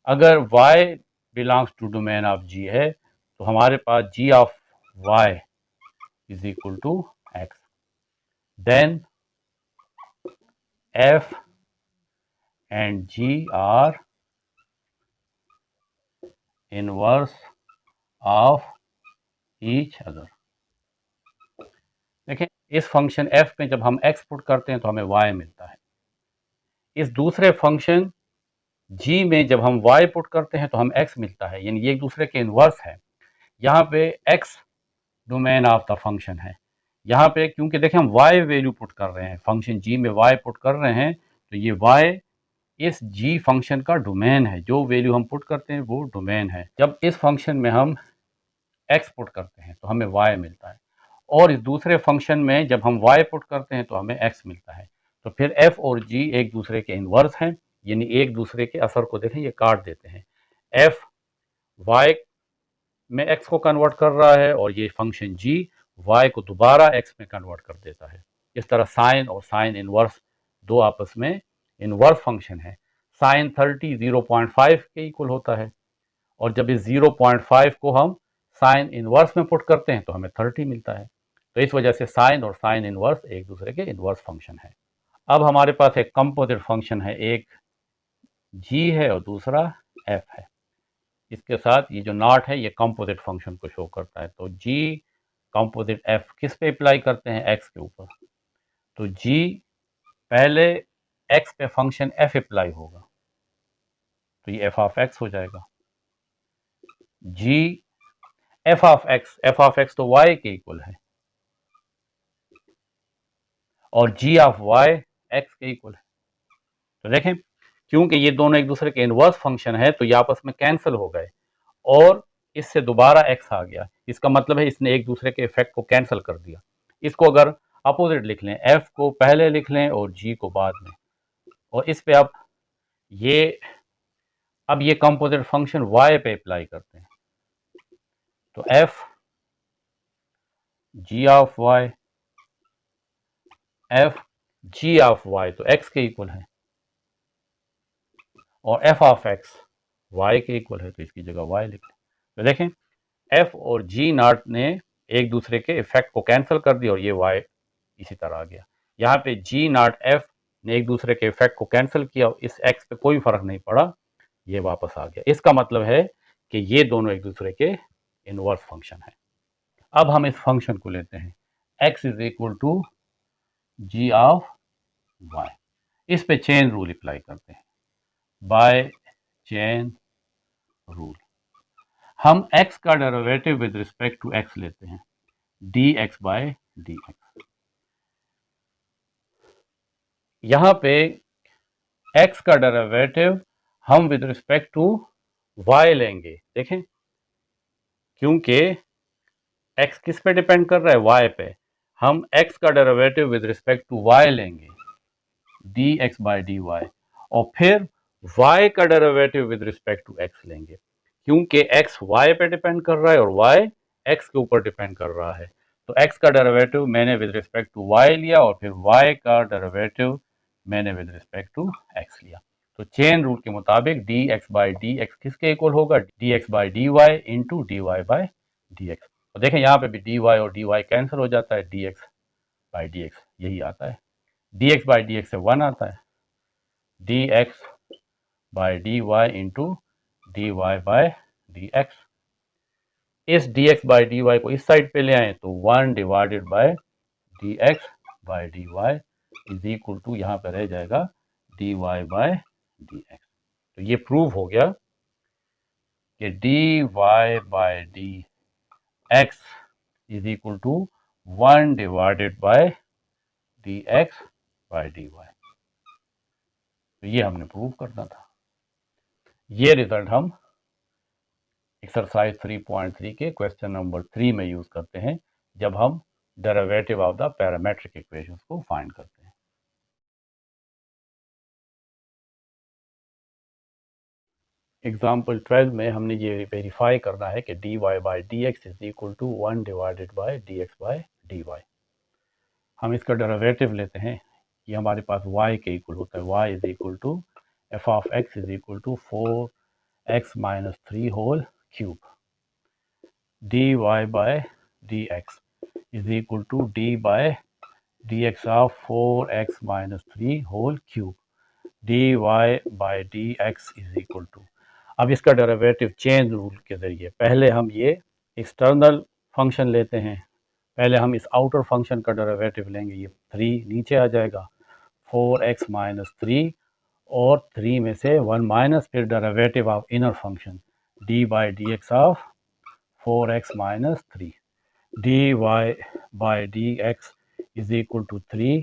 अगर y belongs to domain of g है तो हमारे पास g of y is equal to x, then f and g are inverse of each other। देखें इस function f में जब हम x पुट करते हैं तो हमें y मिलता है। इस दूसरे फंक्शन g में जब हम y पुट करते हैं तो हम x मिलता है, यानी ये एक दूसरे के इन्वर्स है। यहाँ पे x domain of the function है, यहाँ पे क्योंकि देखें हम y वैल्यू पुट कर रहे हैं, फंक्शन g में y पुट कर रहे हैं, तो ये y इस g फंक्शन का डोमेन है, जो वैल्यू हम पुट करते हैं वो डोमेन है। जब इस फंक्शन में हम x पुट करते हैं तो हमें y मिलता है, और इस दूसरे फंक्शन में जब हम y पुट करते हैं तो हमें x मिलता है। तो फिर f और g एक दूसरे के इन्वर्स हैं, यानी एक दूसरे के असर को देखें ये काट देते हैं। f y में x को कन्वर्ट कर रहा है और ये फंक्शन g y को दोबारा x में कन्वर्ट कर देता है। इस तरह साइन और साइन इनवर्स दो आपस में इनवर्स फंक्शन है। साइन 30 0.5 के इक्वल होता है, और जब इस 0.5 को हम साइन इनवर्स में पुट करते हैं तो हमें 30 मिलता है। तो इस वजह से साइन और साइन इनवर्स एक दूसरे के इनवर्स फंक्शन है। अब हमारे पास एक कंपोजिट फंक्शन है, एक g है और दूसरा f है। इसके साथ ये जो नॉट है ये कंपोजिट फंक्शन को शो करता है। तो g कंपोजिट f किस पे अप्लाई करते हैं, x के ऊपर। तो g पहले x पे फंक्शन f अप्लाई होगा, तो ये f ऑफ x हो जाएगा। g f ऑफ x तो y के इक्वल है, और g ऑफ y x के इक्वल है। तो देखें क्योंकि ये दोनों एक दूसरे के इनवर्स फंक्शन है तो ये आपस में कैंसिल हो गए और इससे दोबारा x आ गया। इसका मतलब है इसने एक दूसरे के इफेक्ट को कैंसिल कर दिया। इसको अगर अपोजिट लिख लें, f को पहले लिख लें और g को बाद में, और इस पे अब ये कंपोजिट फंक्शन y पे अप्लाई करते हैं। तो f g of y, f g of y तो x के इक्वल है, और f ऑफ x y के इक्वल है, तो इसकी जगह y लिख लें। तो देखें f और g नॉट ने एक दूसरे के इफेक्ट को कैंसिल कर दिया और ये y इसी तरह आ गया। यहाँ पे g नॉट f ने एक दूसरे के इफेक्ट को कैंसिल किया, इस x पे कोई फर्क नहीं पड़ा, ये वापस आ गया। इसका मतलब है कि ये दोनों एक दूसरे के इनवर्स फंक्शन है। अब हम इस फंक्शन को लेते हैं x is equal to g of y, इस पे चेन रूल अप्लाई करते हैं। बाय चेन रूल हम x का derivative with respect to x लेते हैं, dx बाय dx। यहाँ पे x का डेरिवेटिव हम विद रिस्पेक्ट टू y लेंगे। देखें क्योंकि x किस पे डिपेंड कर रहा है, y पे, हम x का derivative with respect to y लेंगे। D x by d y, और फिर y का derivative with respect to x लेंगे, क्योंकि x y पे डिपेंड कर रहा है और y x के ऊपर डिपेंड कर रहा है। तो x का डेरिवेटिव मैंने विद रिस्पेक्ट टू y लिया और फिर y का डेरिवेटिव मैंने विद रिस्पेक्ट टू x लिया। तो चेन रूल के मुताबिक d x by d x किसके इक्वल होगा? D x by d y into d y by d x. तो देखें यहाँ पे भी डी वाई और डी वाई कैंसिल हो जाता है, d x by d x यही आता है, d x by d x से 1 आता है, d x by d y into d y by d x. इस d x by d Y को इस साइड पे ले आए तो 1 divided by d x by d y is equal to यहाँ पे रह जाएगा d y by d x. तो ये प्रूव हो गया कि d y by d x is equal to 1 divided by d x by d y. तो ये हमने प्रूव करना था। ये रिजल्ट हम एक्सरसाइज 3.3 के क्वेश्चन नंबर 3 में यूज करते हैं जब हम derivative of the parametric equations को फाइंड करते हैं। एग्जाम्पल 12 में हमने ये वेरीफाई करना है कि d y by d x is equal to 1 divided by d x by d y. हम इसका डेरिवेटिव लेते हैं, ये हमारे पास y के इक्वल होता है, y is equal to F of x is equal to 4x minus 3 whole cube, d y by d x is equal to d by d x of 4x minus 3 whole cube, d y by d x is equal to. अब इसका derivative chain rule के ज़रिए पहले हम ये external function लेते हैं, पहले हम इस आउटर फंक्शन का डेरिवेटिव लेंगे, ये 3 नीचे आ जाएगा, 4x माइनस 3 और 3 में से 1 माइनस फिर derivative of inner function d by d x of 4x minus 3, d y by d x is equal to 3,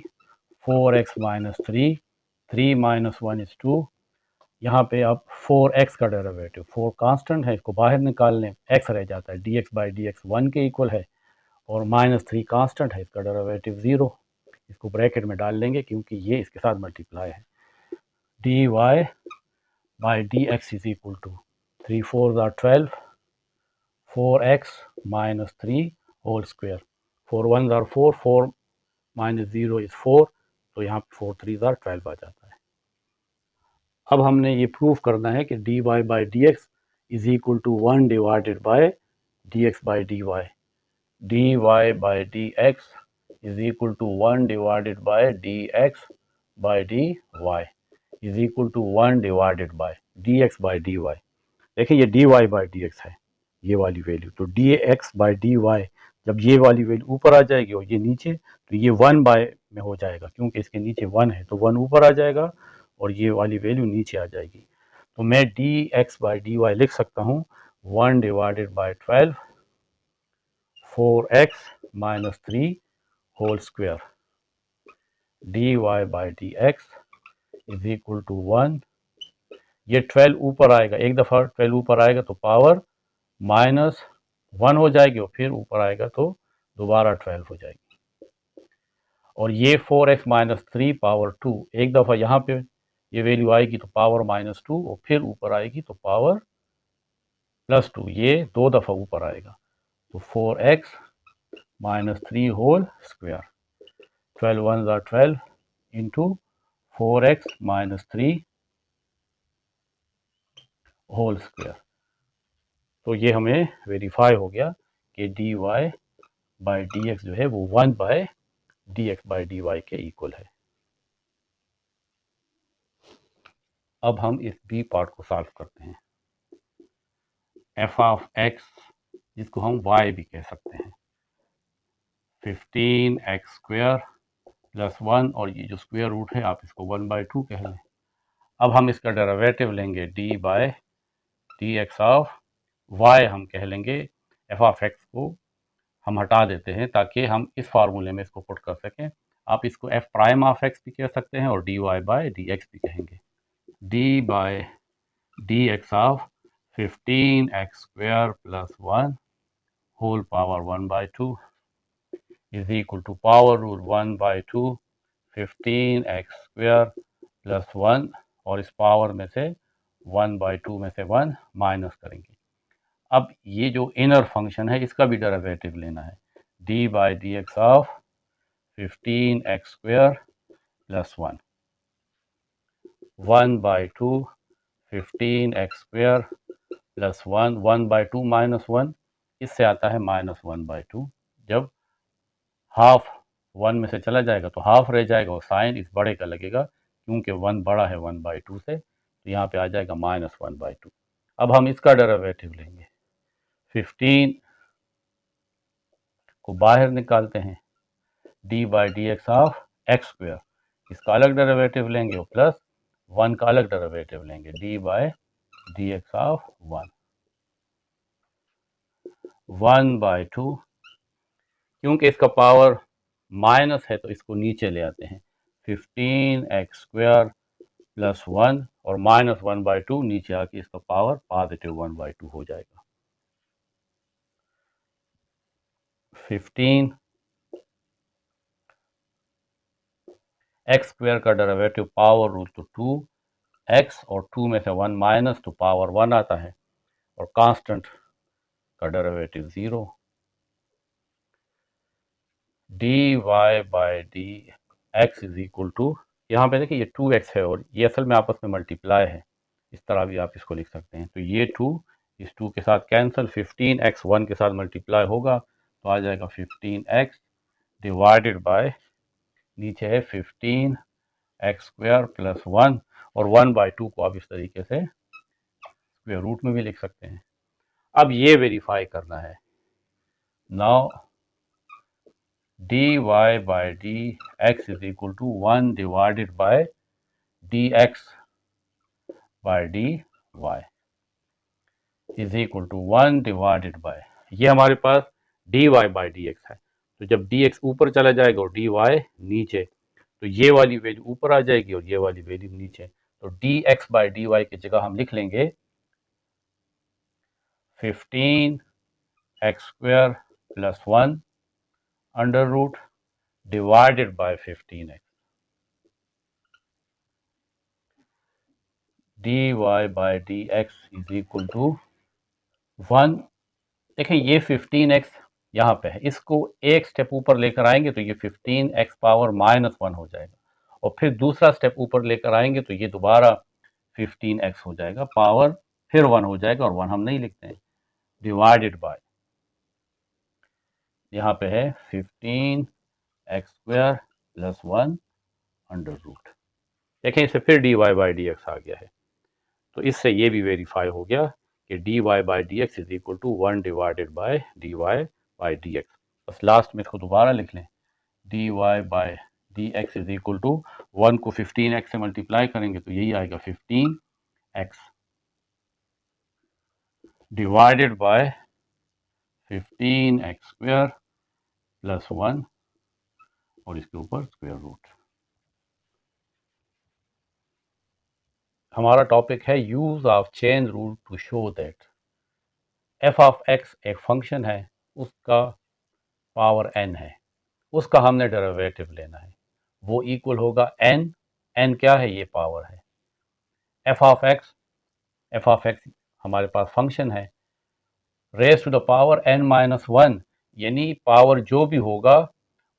4x minus 3, 3 minus 1 is 2। यहाँ पे अब 4x का डेरिवेटिव, 4 कांस्टेंट है, इसको बाहर निकाल लें, x रह जाता है, d x by d x 1 के इक्वल है, और माइनस 3 कांस्टेंट है, इसका डेरिवेटिव 0, इसको ब्रैकेट में डाल लेंगे क्योंकि ये इसके साथ मल्टीप्लाई है, d y by d x is equal to 3 4 ज़ार 12, 4x माइनस 3 होल स्क्वायर, 4 1 ज़ार 4, 4 माइनस 0 इज़ 4, तो यहाँ 4 3 ज़ार 12 आ जाता है। अब हमने ये प्रूव करना है कि d y by d x is equal to 1 divided by d x by d y, d y by d x is equal to 1 divided by d x by d y is equal to 1 divided by d x by d y. देखिए ये d y by d x है, ये वाली value, तो d x by d y जब ये वाली value ऊपर आ जाएगी और ये नीचे, तो ये 1 बाय में हो जाएगा, क्योंकि इसके नीचे 1 है तो 1 ऊपर आ जाएगा और ये वाली वैल्यू नीचे आ जाएगी। तो मैं d x by d y लिख सकता हूँ 1 divided by 12 4x minus 3 whole square, d y by d x is equal to 1, ये 12 ऊपर आएगा, एक दफ़ा 12 ऊपर आएगा तो पावर माइनस 1 हो जाएगी और फिर ऊपर आएगा तो दोबारा 12 हो जाएगी, और ये 4x माइनस 3 पावर 2, एक दफ़ा यहाँ पे ये वैल्यू आएगी तो पावर माइनस 2 और फिर ऊपर आएगी तो पावर प्लस 2, ये 2 दफ़ा ऊपर आएगा, तो 4x माइनस 3 होल स्क्वायर, 12 1 ज़ार 12 into 4x minus 3 whole square. तो ये हमें वेरीफाई हो गया कि d y by d x जो है वो 1 by D x by d y के इक्वल है। अब हम इस बी पार्ट को सॉल्व करते हैं, एफ ऑफ एक्स जिसको हम वाई भी कह सकते हैं, 15x स्क्वायर प्लस 1, और ये जो स्क्वायर रूट है आप इसको 1/2 कह लें। अब हम इसका डेरिवेटिव लेंगे d by D x of y, हम कह लेंगे एफ ऑफ एक्स को हम हटा देते हैं ताकि हम इस फार्मूले में इसको पुट कर सकें। आप इसको एफ प्राइम ऑफ एक्स भी कह सकते हैं और d y by d x भी कहेंगे, d by D x of 15x square plus 1 whole power 1/2 is equal to power rule 1/2 15x² plus 1 और इस पावर में से 1/2 में से 1 माइनस करेंगे। अब ये जो इनर फंक्शन है इसका भी डेरिवेटिव लेना है, d/dx of 15x² plus 1 1/2 15x² plus 1 1/2 minus 1 इससे आता है -1/2। जब हाफ 1 में से चला जाएगा तो हाफ रह जाएगा और साइन इस बड़े का लगेगा क्योंकि 1 बड़ा है 1/2 से, तो यहाँ पे आ जाएगा -1/2। अब हम इसका डेरिवेटिव लेंगे, 15 को बाहर निकालते हैं, d/dx ऑफ x², इसका अलग डेरिवेटिव लेंगे और प्लस 1 का अलग डेरिवेटिव लेंगे, d/dx ऑफ 1/2। क्योंकि इसका पावर माइनस है तो इसको नीचे ले आते हैं, 15x² प्लस 1 और -1/2 नीचे आके इसका पावर पॉजिटिव 1/2 हो जाएगा। 15x² का डेरिवेटिव पावर रूट तो 2x और 2 में से 1 माइनस तो पावर 1 आता है और कांस्टेंट का derivative 0। dy/dx is equal to, यहाँ पे देखिए ये 2x है और ये असल में आपस में मल्टीप्लाई है, इस तरह भी आप इसको लिख सकते हैं। तो ये 2 इस 2 के साथ कैंसिल, 15x 1 के साथ मल्टीप्लाई होगा तो आ जाएगा 15x डिवाइडेड बाय, नीचे है 15x² प्लस 1 और 1/2 को आप इस तरीके से स्क्वायर रूट में भी लिख सकते हैं। अब ये वेरीफाई करना है, now dy/dx is equal to 1 divided by dx/dy is equal to 1 divided by, ये हमारे पास dy/dx है, तो जब dx ऊपर चला जाएगा और dy नीचे तो ये वाली वैल्यू ऊपर आ जाएगी और ये वाली वैल्यू नीचे, तो dx/dy की जगह हम लिख लेंगे 15x² plus 1 under root divided by 15x, dy/dx is equal to 1। देखें ये 15x यहाँ पे है, इसको एक स्टेप ऊपर लेकर आएंगे तो ये 15x पावर -1 हो जाएगा और फिर दूसरा स्टेप ऊपर लेकर आएंगे तो ये दोबारा 15x हो जाएगा, पावर फिर 1 हो जाएगा और 1 हम नहीं लिखते हैं, डिवाइडेड बाय, यहाँ पे है 15x² प्लस 1 अंडर रूट। देखें इससे फिर dy/dx आ गया है, तो इससे ये भी वेरीफाई हो गया कि dy/dx is equal to 1 divided by dy/dx। बस लास्ट में इसको दोबारा लिख लें, dy/dx इज इक्वल टू 1 को 15x से मल्टीप्लाई करेंगे तो यही आएगा 15x divided by 15x² plus 1 और इसके ऊपर स्क्वायर रूट। हमारा टॉपिक है use of chain rule to show that f of x एक फंक्शन है, उसका पावर n है, उसका हमने डेरिवेटिव लेना है, वो इक्वल होगा n, n क्या है, ये पावर है, f ऑफ x हमारे पास फंक्शन है, raise to the power n-1, यानी पावर जो भी होगा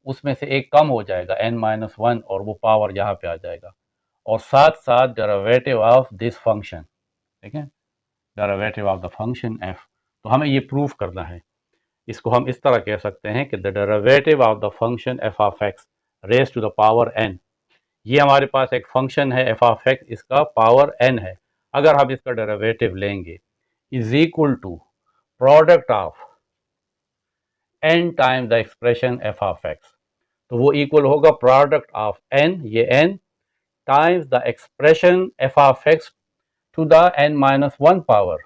उसमें से एक कम हो जाएगा n-1 और वो पावर यहाँ पे आ जाएगा, और साथ साथ डेरिवेटिव ऑफ दिस फंक्शन, ठीक है, derivative of the function f। तो हमें ये प्रूफ करना है, इसको हम इस तरह कह सकते हैं कि the derivative of the function f of x raise to the power n, ये हमारे पास एक फंक्शन है f ऑफ x, इसका पावर n है, अगर हम इसका डेरिवेटिव लेंगे is equal to product of n times the expression f of x, तो वो इक्वल होगा प्रोडक्ट ऑफ n, ये n times the expression f of x to the n-1 power,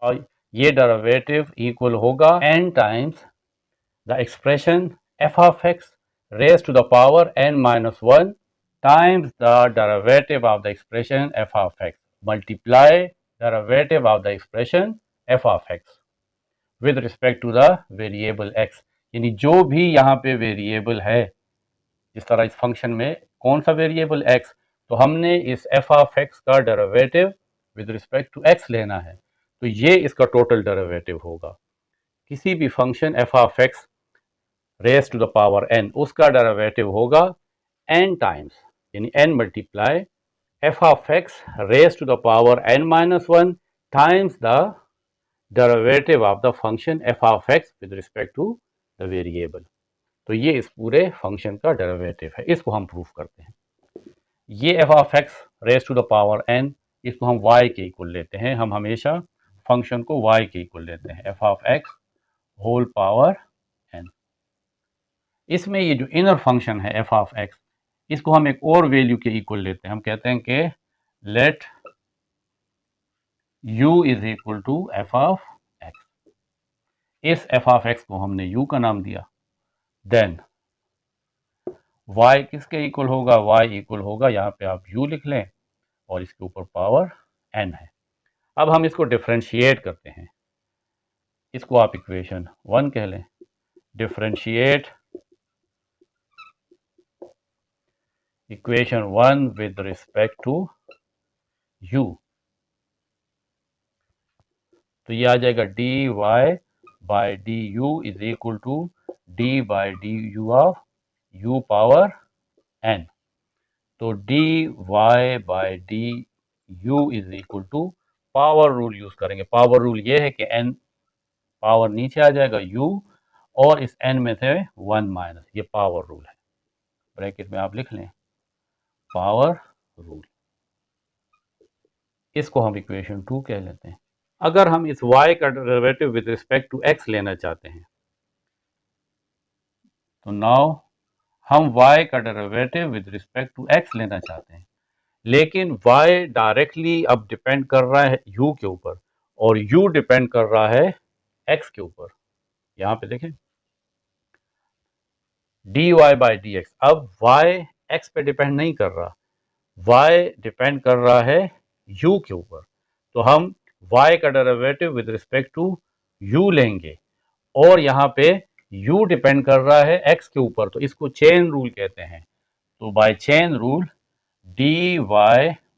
और ये डेरिवेटिव इक्वल होगा n times the expression f of x raise to the power n-1 times the derivative of the expression f of x multiply derivative of the expression f of x with respect to the variable x, यानी जो भी यहाँ पे variable है जिस तरह इस function में कौन सा वेरिएबल x, तो हमने इस f ऑफ x का derivative with respect to x लेना है, तो ये इसका टोटल डेरिवेटिव होगा। किसी भी function f of x raise to the power n, उसका डेरिवेटिव होगा n टाइम्स, यानी n multiply f of x raise to the power n minus 1 times the derivative of the function f of x with respect to the variable. तो ये इस पूरे function का derivative है, इसको हम प्रूफ करते हैं। ये f of x raise to the power n, इसको हम y के इक्वल लेते हैं। हम हमेशा फंक्शन को y के इक्वल लेते हैं, f of x whole power n। इसमें ये जो इनर फंक्शन है f ऑफ x, इसको हम एक और वैल्यू के इक्वल लेते हैं। हम कहते हैं कि let u is equal to f of x। इस f ऑफ x को हमने u का नाम दिया। देन y किसके इक्वल होगा, y इक्वल होगा, यहाँ पे आप u लिख लें और इसके ऊपर पावर n है। अब हम इसको डिफरेंशिएट करते हैं, इसको आप इक्वेशन 1 कह लें। Differentiate equation 1 with respect to u, तो ये आ जाएगा dy by d u is equal to d by d u of u power n। तो dy by d u is equal to power rule use करेंगे। Power rule ये है कि n power नीचे आ जाएगा u और इस n में से 1 माइनस, ये पावर रूल है। ब्रैकेट में आप लिख लें पावर रूल। इसको हम इक्वेशन 2 कह लेते हैं। अगर हम इस y का derivative with respect to x लेना चाहते हैं, तो नाउ हम y का derivative with respect to x लेना चाहते हैं, लेकिन y डायरेक्टली अब डिपेंड कर रहा है u के ऊपर और u डिपेंड कर रहा है x के ऊपर। यहां पे देखें dy बाई डी एक्स, अब y x पे डिपेंड नहीं कर रहा, y डिपेंड कर रहा है u के ऊपर। तो हम y का derivative with respect to u लेंगे और यहाँ पे u डिपेंड कर रहा है x के ऊपर, तो इसको चेन रूल कहते हैं। तो by chain rule dy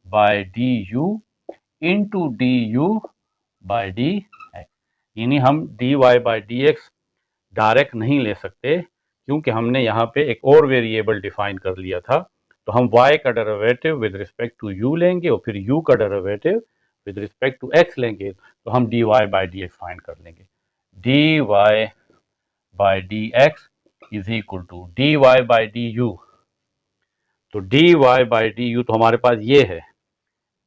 by d u into d u by d x, यानी हम dy by d x direct नहीं ले सकते, क्योंकि हमने यहाँ पे एक और वेरिएबल डिफाइन कर लिया था। तो हम y का derivative with respect to u लेंगे और फिर u का derivative with respect to x लेंगे, तो हम dy by d x find कर लेंगे। dy by d x is equal to dy by d u, तो dy बाई डी यू तो हमारे पास ये है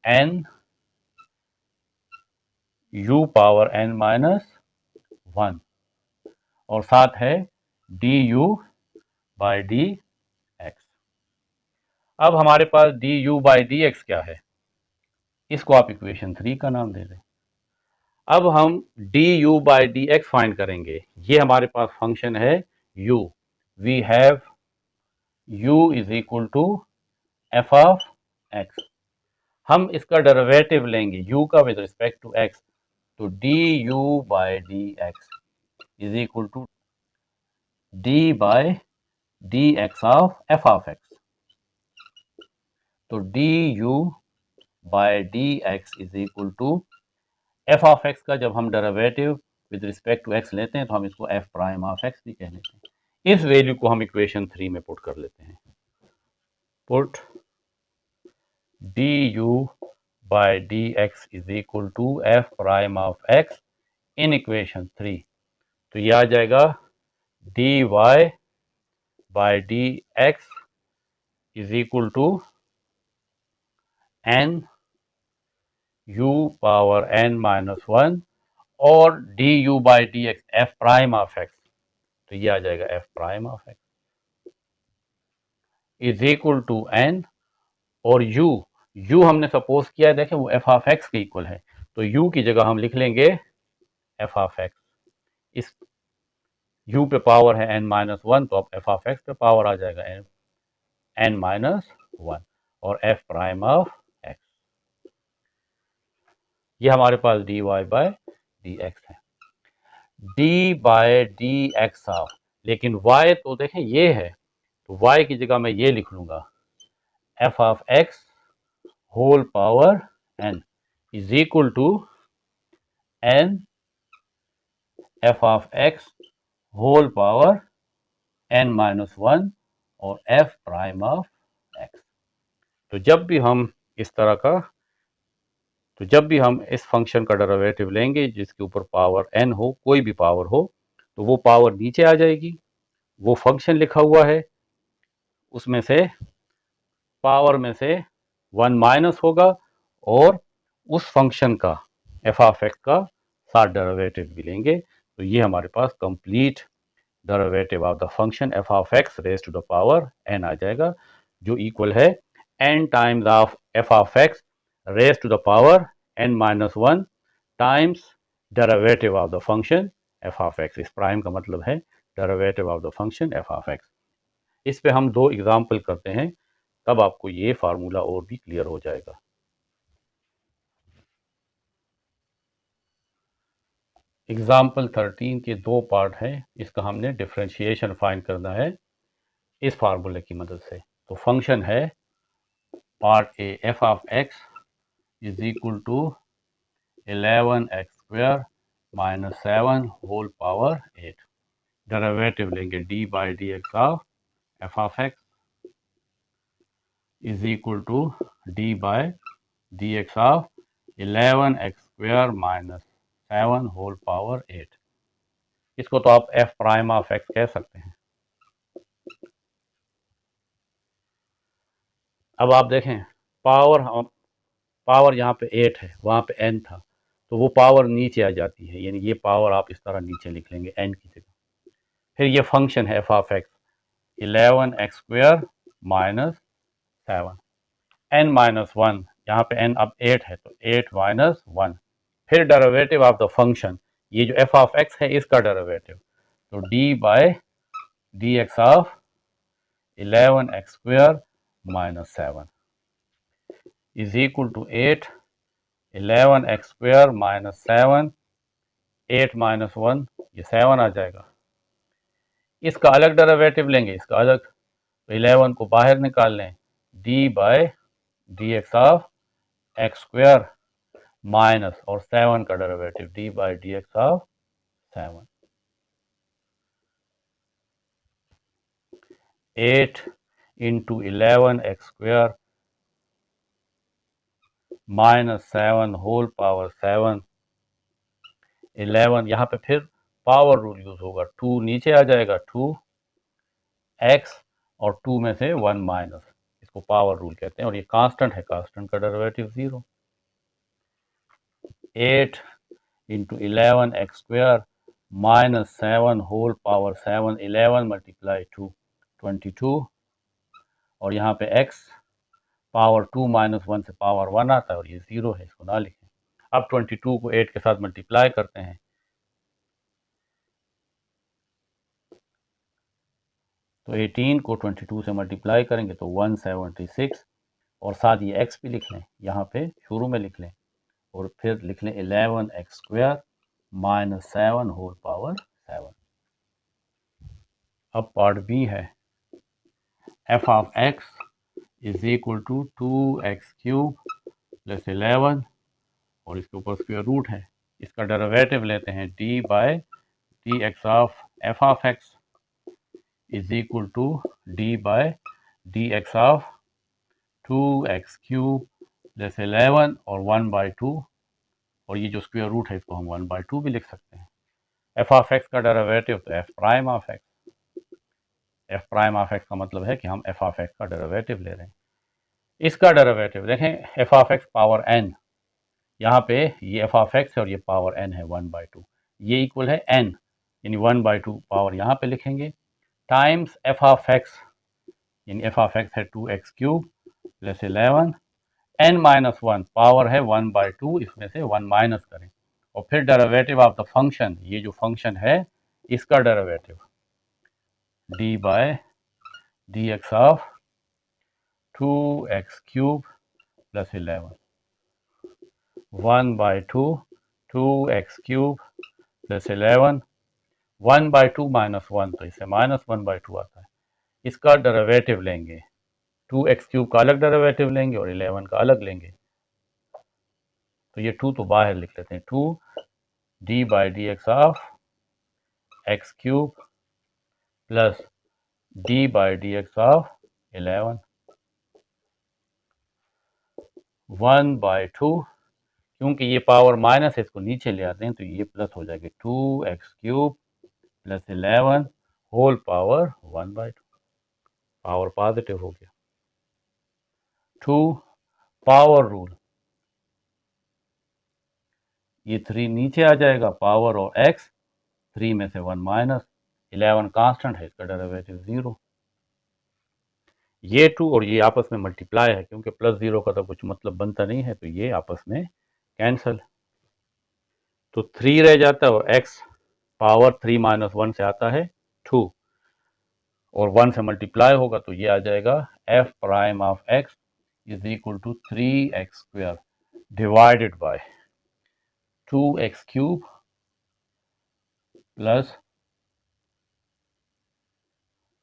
n u power n minus 1 और साथ है du बाई डी एक्स। अब हमारे पास du बाई डी एक्स क्या है, इसको आप इक्वेशन 3 का नाम दे दें। अब हम du by d x find करेंगे। ये हमारे पास फंक्शन है u, we have u is equal to f of x। हम इसका डेरिवेटिव लेंगे u का विद रिस्पेक्ट टू x, तो du by d x is equal to d by d x of f of x। तो du by d x is equal to f of x का जब हम derivative with respect to x लेते हैं तो हम इसको f प्राइम ऑफ x भी कह लेते हैं। इस वैल्यू को हम इक्वेशन 3 में पुट कर लेते हैं। Put du by d x is equal to f prime of x in equation 3, तो यह आ जाएगा dy by d x is equal to n u power n minus 1 और du by d x f prime of x, तो ये आ जाएगा f prime of x is equal to n और u हमने सपोज किया है, देखें वो f ऑफ x के इक्वल है, तो u की जगह हम लिख लेंगे f ऑफ x। इस u पे पावर है n माइनस 1, तो अब f ऑफ x पे पावर आ जाएगा n माइनस 1 और f प्राइम ऑफ x। ये हमारे पास dy बाई डी एक्स है। d by d x of, लेकिन y तो देखें ये है, तो y की जगह मैं ये लिख लूँगा f of x whole power n is equal to n f of x whole power n minus 1 और f प्राइम ऑफ x। तो जब भी हम इस फंक्शन का डेरिवेटिव लेंगे जिसके ऊपर पावर n हो, कोई भी पावर हो, तो वो पावर नीचे आ जाएगी, वो फंक्शन लिखा हुआ है, उसमें से पावर में से 1 माइनस होगा और उस फंक्शन का f ऑफ x का साथ डेरिवेटिव भी लेंगे। तो ये हमारे पास complete derivative of the function f of x raise to the power n आ जाएगा, जो इक्वल है n times of f of x raise to the power n minus 1 times derivative of the function f of x। इस prime का मतलब है derivative of the function f of x। इस पे हम 2 एग्जाम्पल करते हैं, तब आपको ये फार्मूला और भी क्लियर हो जाएगा। एग्जाम्पल 13 के 2 पार्ट हैं, इसका हमने डिफरेंशिएशन फाइंड करना है इस फार्मूले की मदद से। तो फंक्शन है part A f of x is equal to 11x square minus 7 whole power 8। Derivative लेंगे d by d x of f of x is equal to d by d x of 11x square minus 7 whole power 8। इसको तो आप f prime of x कह सकते हैं। अब आप देखें पावर यहाँ पे 8 है, वहाँ पे n था, तो वो पावर नीचे आ जाती है, यानी ये पावर आप इस तरह नीचे लिख लेंगे n की जगह। फिर ये फंक्शन है f of x 11x square minus 7, n minus 1, यहाँ पे n अब 8 है तो 8 माइनस 1। फिर डेरिवेटिव ऑफ द फंक्शन, ये जो f ऑफ x है इसका डेरिवेटिव, तो d by D x of 11x square minus 7 is equal to 8 11x square minus 7, 8 minus 1, ये 7 आ जाएगा। इसका अलग डेरिवेटिव लेंगे, इसका अलग, तो 11 को बाहर निकाल लें, d by D x of x square minus और 7 का derivative d by D x of 7, 8 into 11x square minus 7 whole power 7, 11, यहाँ पे फिर पावर रूल यूज होगा, 2 नीचे आ जाएगा, 2x और 2 में से 1 माइनस, इसको पावर रूल कहते हैं, और ये कांस्टेंट है, कांस्टेंट का derivative 0। 8 into 11x square minus 7 whole power 7, 11 multiply 2, 22, और यहाँ पे x पावर 2 माइनस 1 से पावर 1 आता है और ये 0 है, इसको ना लिखें। अब 22 को 8 के साथ मल्टीप्लाई करते हैं, तो 18 को 22 से मल्टीप्लाई करेंगे तो 176, और साथ ये x भी लिख लें, यहाँ पे शुरू में लिख लें, और फिर लिख लें 11x square minus 7 whole power 7। अब पार्ट बी है f of x is equal to 2x cube plus 11, और इसके ऊपर स्क्वायर रूट है, इसका डेरिवेटिव लेते हैं, d by D x of f of x is equal to d by D x of 2x cube plus 11 और 1/2, और ये जो स्क्वायर रूट है इसको हम 1/2 भी लिख सकते हैं। f ऑफ x का डेरिवेटिव तो f prime of x, f prime of x का मतलब है कि हम f ऑफ x का डेरिवेटिव ले रहे हैं। इसका डेरिवेटिव देखें, f of x power n, यहाँ पे ये f ऑफ x है और ये पावर n है 1/2, ये इक्वल है n, यानी 1/2 पावर यहाँ पे लिखेंगे, टाइम्स f ऑफ x, यानी f ऑफ x है 2x cube plus 11, n minus 1 power है 1/2, इसमें से 1 माइनस करें, और फिर डेरिवेटिव ऑफ द फंक्शन, ये जो फंक्शन है इसका derivative d by D x of 2x cube plus 11, 1/2 2x cube plus 11, 1/2 minus 1, तो इससे माइनस 1/2 आता है, इसका डेरिवेटिव लेंगे, 2x³ का अलग डेरिवेटिव लेंगे और 11 का अलग लेंगे। तो ये 2 तो बाहर लिख लेते हैं, 2d/dx of x³ plus d/dx of 11 1/2, क्योंकि ये पावर माइनस है इसको नीचे ले आते हैं तो ये प्लस हो जाएगा, 2x³ plus 11 whole power 1/2, power positive हो गया। 2 पावर रूल, ये 3 नीचे आ जाएगा, पावर और x, 3 में से 1 माइनस, 11 कांस्टेंट है, इसका डेरिवेटिव 0। ये 2 और ये आपस में मल्टीप्लाई है, क्योंकि प्लस 0 का तो कुछ मतलब बनता नहीं है, तो ये आपस में कैंसल, तो 3 रह जाता है और x पावर 3 माइनस 1 से आता है 2 और 1 से मल्टीप्लाई होगा तो ये आ जाएगा f prime of x is equal to 3x² divided by 2x³ plus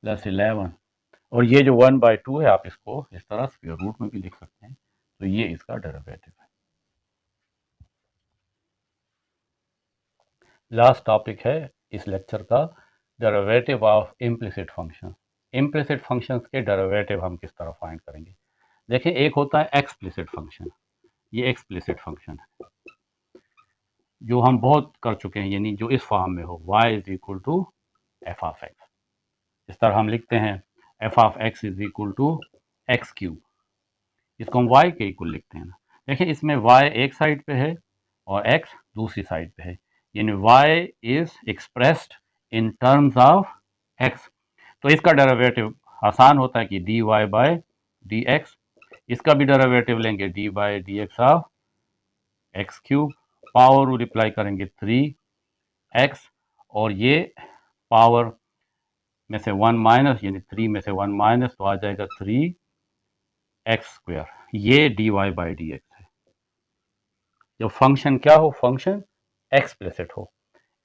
11, और ये जो 1/2 है आप इसको इस तरह स्क्वायर रूट में भी लिख सकते हैं, तो ये इसका डेरिवेटिव है। लास्ट टॉपिक है इस लेक्चर का, derivative of implicit function. Implicit functions के डेरिवेटिव हम किस तरह फाइंड करेंगे। देखिए, एक होता है एक्सप्लिसिट फंक्शन, ये एक्सप्लिसिट फंक्शन है जो हम बहुत कर चुके हैं, यानी जो इस फॉर्म में हो, y is equal to F of x. इस तरह हम लिखते हैं f of x is equal to x³, इसको हम y के इक्वल लिखते हैं ना। देखिए, इसमें y एक साइड पे है और x दूसरी साइड पे है, यानी y is expressed in terms of x। तो इसका डेरिवेटिव आसान होता है कि dy/dx, इसका भी डेरिवेटिव लेंगे d/dx of x³, power rule apply करेंगे 3x, और ये पावर में से 1 माइनस, यानी 3 में से 1 माइनस तो आ जाएगा 3x²। ये dy/dx है। जब फंक्शन क्या हो, फंक्शन एक्सप्लिसिट हो।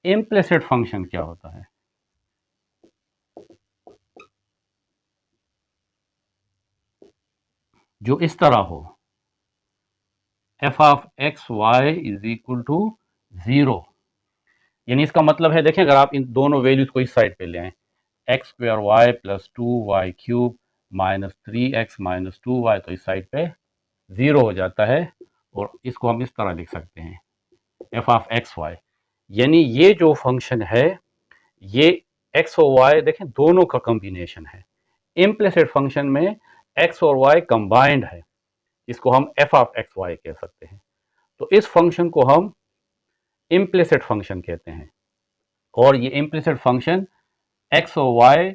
इम्प्लिसिट फंक्शन क्या होता है, जो इस तरह हो, f of x y is equal to 0, यानी इसका मतलब है, देखें, अगर आप इन दोनों वैल्यूज को इस साइड पे ले आए, x² plus 2y³ minus 3x minus 2y, तो इस साइड पे 0 हो जाता है, और इसको हम इस तरह लिख सकते हैं एफ ऑफ एक्स वाई, यानी ये जो फंक्शन है ये x और y, देखें, दोनों का कॉम्बिनेशन है। इम्प्लिसिट फंक्शन में x और y कंबाइंड है, इसको हम एफ ऑफ एक्स वाई कह सकते हैं। तो इस फंक्शन को हम इम्प्लिसिट फंक्शन कहते हैं, और ये इम्प्लिसिट फंक्शन x और y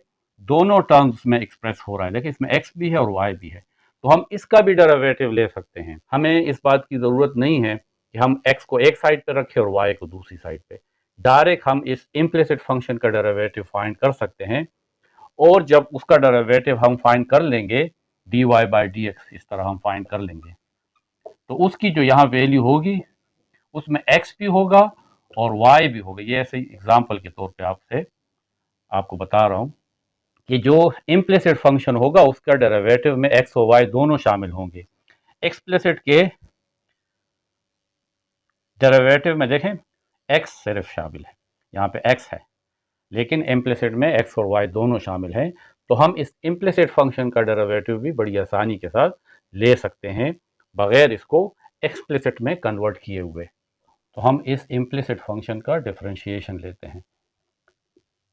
दोनों टर्म्स में एक्सप्रेस हो रहा है। देखिए, इसमें x भी है और y भी है, तो हम इसका भी डेरिवेटिव ले सकते हैं। हमें इस बात की ज़रूरत नहीं है कि हम x को एक साइड पे रखें और y को दूसरी साइड पे, डायरेक्ट हम इस इम्प्लिसिट फंक्शन का डेरिवेटिव फाइंड कर सकते हैं, और जब उसका डेरिवेटिव हम फाइंड कर लेंगे dy/dx, इस तरह हम फाइंड कर लेंगे, तो उसकी जो यहाँ वैल्यू होगी उसमें x भी होगा और y भी होगा। ये ऐसे एग्जाम्पल के तौर पे आपको बता रहा हूँ कि जो इम्प्लिसिट फंक्शन होगा उसका डेरिवेटिव में x और y दोनों शामिल होंगे। एक्सप्लिसिट के डेरिवेटिव में देखें x सिर्फ शामिल है, यहाँ पे x है, लेकिन इम्प्लिसिट में x और y दोनों शामिल हैं, तो हम इस इम्प्लिसिट फंक्शन का डेरिवेटिव भी बड़ी आसानी के साथ ले सकते हैं बगैर इसको एक्सप्लिसिट में कन्वर्ट किए हुए। तो हम इस इम्प्लिसिट फंक्शन का डिफरेंशिएशन लेते हैं।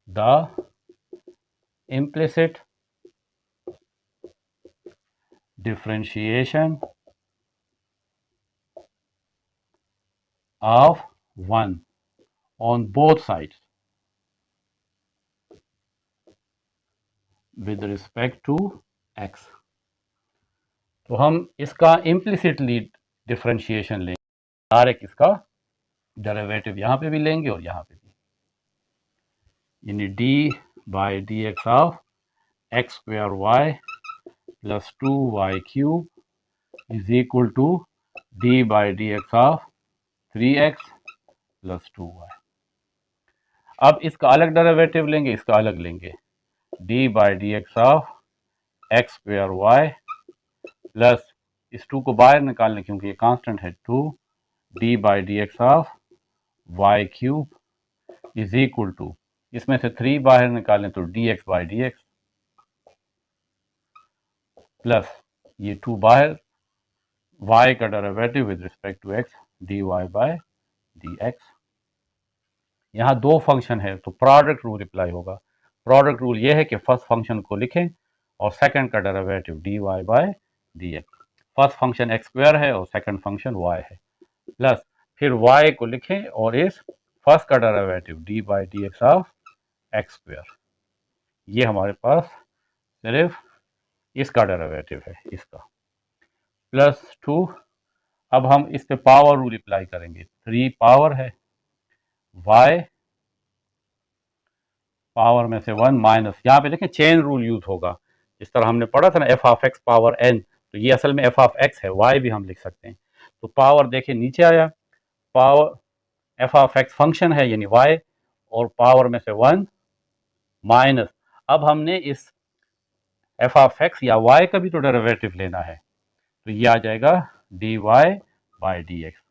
The implicit differentiation of 1 on both sides with respect to x। तो हम इसका इम्प्लिसिटली डिफरेंशिएशन लेंगे, डायरेक्ट इसका डेरिवेटिव यहाँ पे भी लेंगे और यहाँ पे भी, यानी d/dx of x² plus 2y³ is equal to d/dx of 3x plus 2y। अब इसका अलग डेरिवेटिव लेंगे, इसका अलग लेंगे, d by d x of x square y plus इस 2 को बाहर निकालने क्योंकि ये कांस्टेंट है 2 d by d x of y cube is equal to इसमें से 3 बाहर निकालें तो d x by d x plus ये 2 बाहर y का derivative with respect to x dy by dx। यहाँ दो फंक्शन है तो प्रोडक्ट रूल अप्लाई होगा। प्रोडक्ट रूल ये है कि फर्स्ट फंक्शन को लिखें और सेकंड का derivative dy by dx। First function x square है और सेकंड फंक्शन y है प्लस फिर y को लिखें और इस फर्स्ट का derivative d by d x of x square. ये हमारे पास सिर्फ इसका डेरिवेटिव है इसका प्लस 2। अब हम इस पे पावर रूल अप्लाई करेंगे। 3 पावर है y पावर में से 1 माइनस यहाँ पे देखें चेन रूल यूज होगा। जिस तरह हमने पढ़ा था ना F of x power n, तो ये असल में एफ ऑफ एक्स है, y भी हम लिख सकते हैं। तो पावर देखें नीचे आया, power F of x function है यानी y और पावर में से 1 माइनस। अब हमने इस एफ ऑफ एक्स या y का भी तो डेरिवेटिव लेना है तो ये आ जाएगा dy बाई डी एक्स।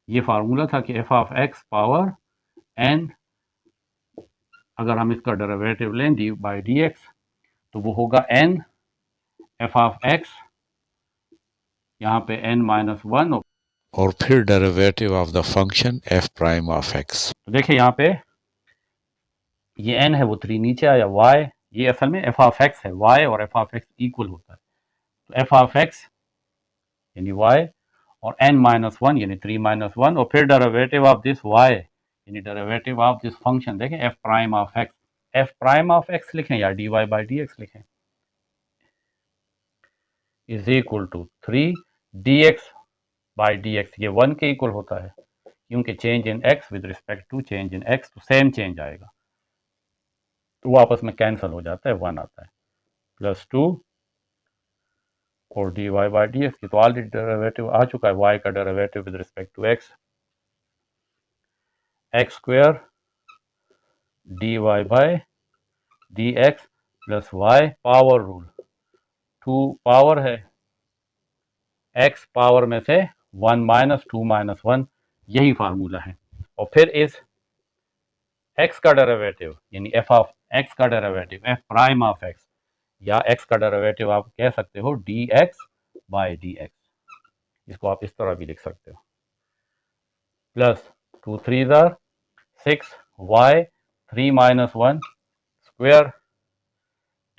ये फार्मूला था कि F of x power n अगर हम इसका डेरिवेटिव लें डी बाई डी एक्स तो वो होगा n एफ ऑफ एक्स यहाँ पे n माइनस 1 और फिर derivative of the function f prime of x। तो देखिए यहाँ पे ये n है वो 3 नीचे आया, y ये असल में एफ ऑफ एक्स है, y और एफ ऑफ एक्स इक्वल होता है तो एफ ऑफ एक्स यानी y और n माइनस 1 यानी 3 माइनस 1 और फिर डेरिवेटिव ऑफ दिस y यानी डेरिवेटिव ऑफ दिस फंक्शन देखें f prime of x। f prime of x लिखें या dy बाई डी एक्स लिखें is equal to 3 dx by d x. ये 1 के इक्वल होता है क्योंकि change in x with respect to change in x तो सेम चेंज आएगा तो वो आपस में कैंसिल हो जाता है, 1 आता है प्लस 2 और dy बाई डी एक्स की तो ऑलरेडी डेरिवेटिव आ चुका है, y का derivative with respect to x x square dy by d x plus y power rule 2 power है x पावर में से 1 माइनस 2 माइनस 1 यही फार्मूला है और फिर इस x का डेरिवेटिव यानी f ऑफ x का derivative f prime of x या x का डेरिवेटिव आप कह सकते हो dx बाई डी एक्स। इसको आप इस तरह भी लिख सकते हो प्लस 2 3 ज़ार 6 y 3 minus 1 square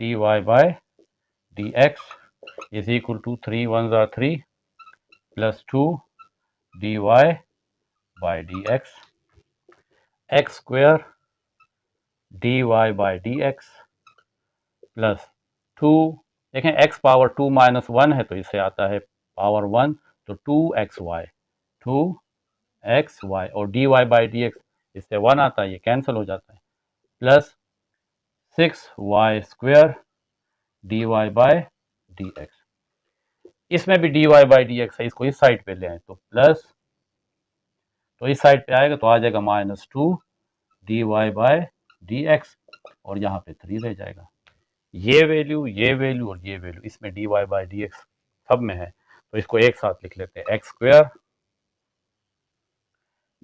dy by d x is equal to 3 1 ज़ार 3 plus 2 dy by d x x square dy by d x plus 2 देखें x पावर 2 माइनस 1 है तो इससे आता है पावर 1 तो 2xy और dy बाई डी एक्स इससे 1 आता है, ये कैंसिल हो जाता है plus 6y square dy by d x. इसमें भी dy बाई डी एक्स है, इसको इस साइड पे ले आए तो प्लस तो इस साइड पे आएगा तो आ जाएगा minus 2 dy by d x और यहाँ पे 3 रह जाएगा। ये वैल्यू और ये वैल्यू इसमें dy बाई डी एक्स सब में है तो इसको एक साथ लिख लेते हैं x square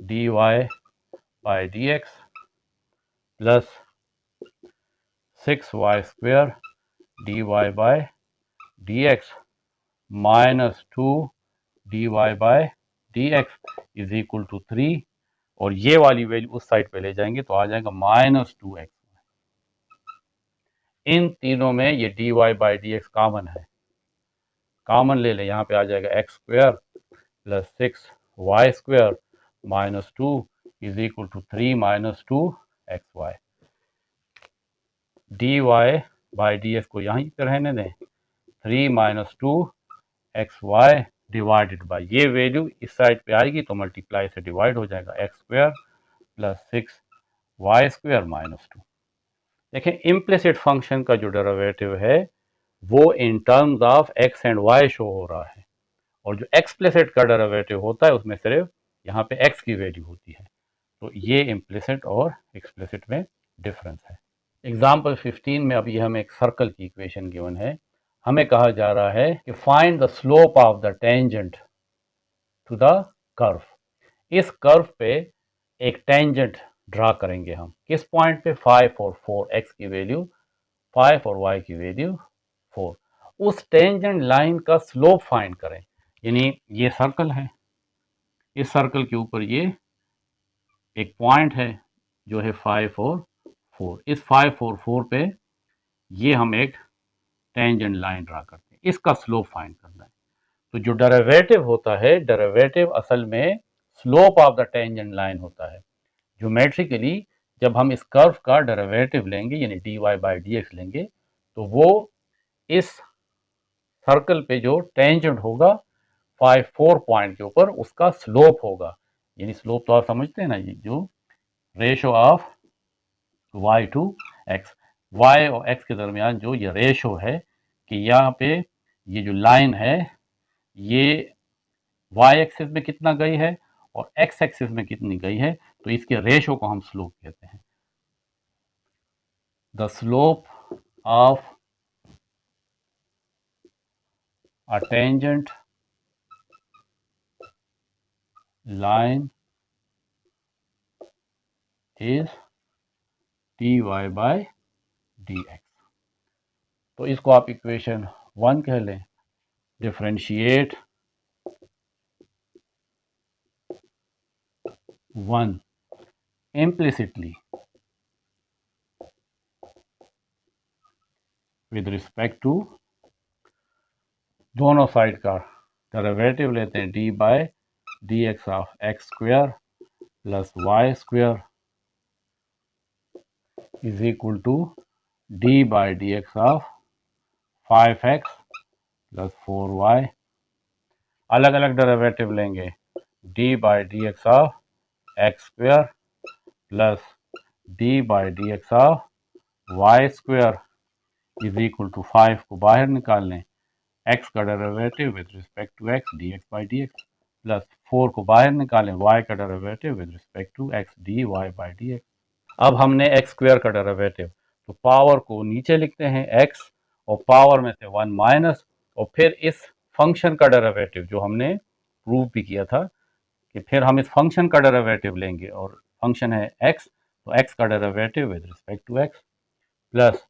dy by d x plus 6y square dy by d x minus 2 dy by d x is equal to 3 और ये वाली वैल्यू उस साइड पे ले जाएंगे तो आ जाएगा माइनस 2x। इन तीनों में ये dy by d x common है, कॉमन ले लें, यहाँ पे आ जाएगा x square plus 6y square minus 2 is equal to 3 minus 2xy। dy by d x को यहीं पे रहने दें 3 माइनस 2xy डिवाइडेड बाई ये वैल्यू इस साइड पे आएगी तो मल्टीप्लाई से डिवाइड हो जाएगा x square plus 6y square minus 2। देखें इम्प्लिसिट फंक्शन का जो डेरिवेटिव है वो in terms of x and y show हो रहा है और जो एक्सप्लिसिट का डेरिवेटिव होता है उसमें सिर्फ यहाँ पे x की वैल्यू होती है तो ये इम्प्लिसिट और एक्सप्लिसिट में डिफरेंस है। एग्जाम्पल 15 में अभी हमें एक सर्कल की इक्वेशन गिवन है। हमें कहा जा रहा है कि find the slope of the tangent to the curve. इस कर्व पे एक टेंजेंट ड्रा करेंगे हम। किस पॉइंट पे? 5 और 4, एक्स की वैल्यू 5 और वाई की वैल्यू 4। उस टेंजेंट लाइन का स्लोप फाइंड करें। यानी ये सर्कल है, इस सर्कल के ऊपर ये एक पॉइंट है जो है 5 और 4। इस 5 और 4 पे ये हम एक टेंजेंट लाइन ड्रा करते हैं, इसका स्लोप फाइंड करना है। तो जो डेरिवेटिव होता है, डेरिवेटिव असल में slope of the tangent line होता है। ज्योमेट्रिकली जब हम इस कर्व का डेरिवेटिव लेंगे यानी dy बाई डी एक्स लेंगे, तो वो इस सर्कल पे जो टेंजेंट होगा 5-4 पॉइंट के ऊपर, उसका स्लोप होगा। यानी स्लोप तो आप समझते हैं ना, ये जो ratio of y to x, y और x के दरमियान जो ये रेशो है कि यहाँ पे ये जो लाइन है ये y एक्सिस में कितना गई है और x एक्सिस में कितनी गई है, तो इसके रेशो को हम स्लोप कहते हैं। The slope of a tangent line is dy by dx। तो इसको आप इक्वेशन 1 कह लें। Differentiate 1 implicitly with respect to, दोनों साइड का डेरिवेटिव लेते हैं, d by d x of x square plus y square is equal to d by d x of 5x plus 4y। अलग अलग डेरिवेटिव लेंगे, d by d x of x square plus d by d x of y square is equal to 5 को बाहर निकाल लें, x का derivative with respect to x d x by d x plus 4 को बाहर निकालें, y का derivative with respect to x d y by d x. अब हमने एक्स स्क्वेयर का डेरिवेटिव, तो पावर को नीचे लिखते हैं x और पावर में से 1 माइनस, और फिर इस फंक्शन का डेरिवेटिव जो हमने प्रूव भी किया था कि फिर हम इस फंक्शन का डेरिवेटिव लेंगे, और फंक्शन है x, तो x का derivative with respect to x plus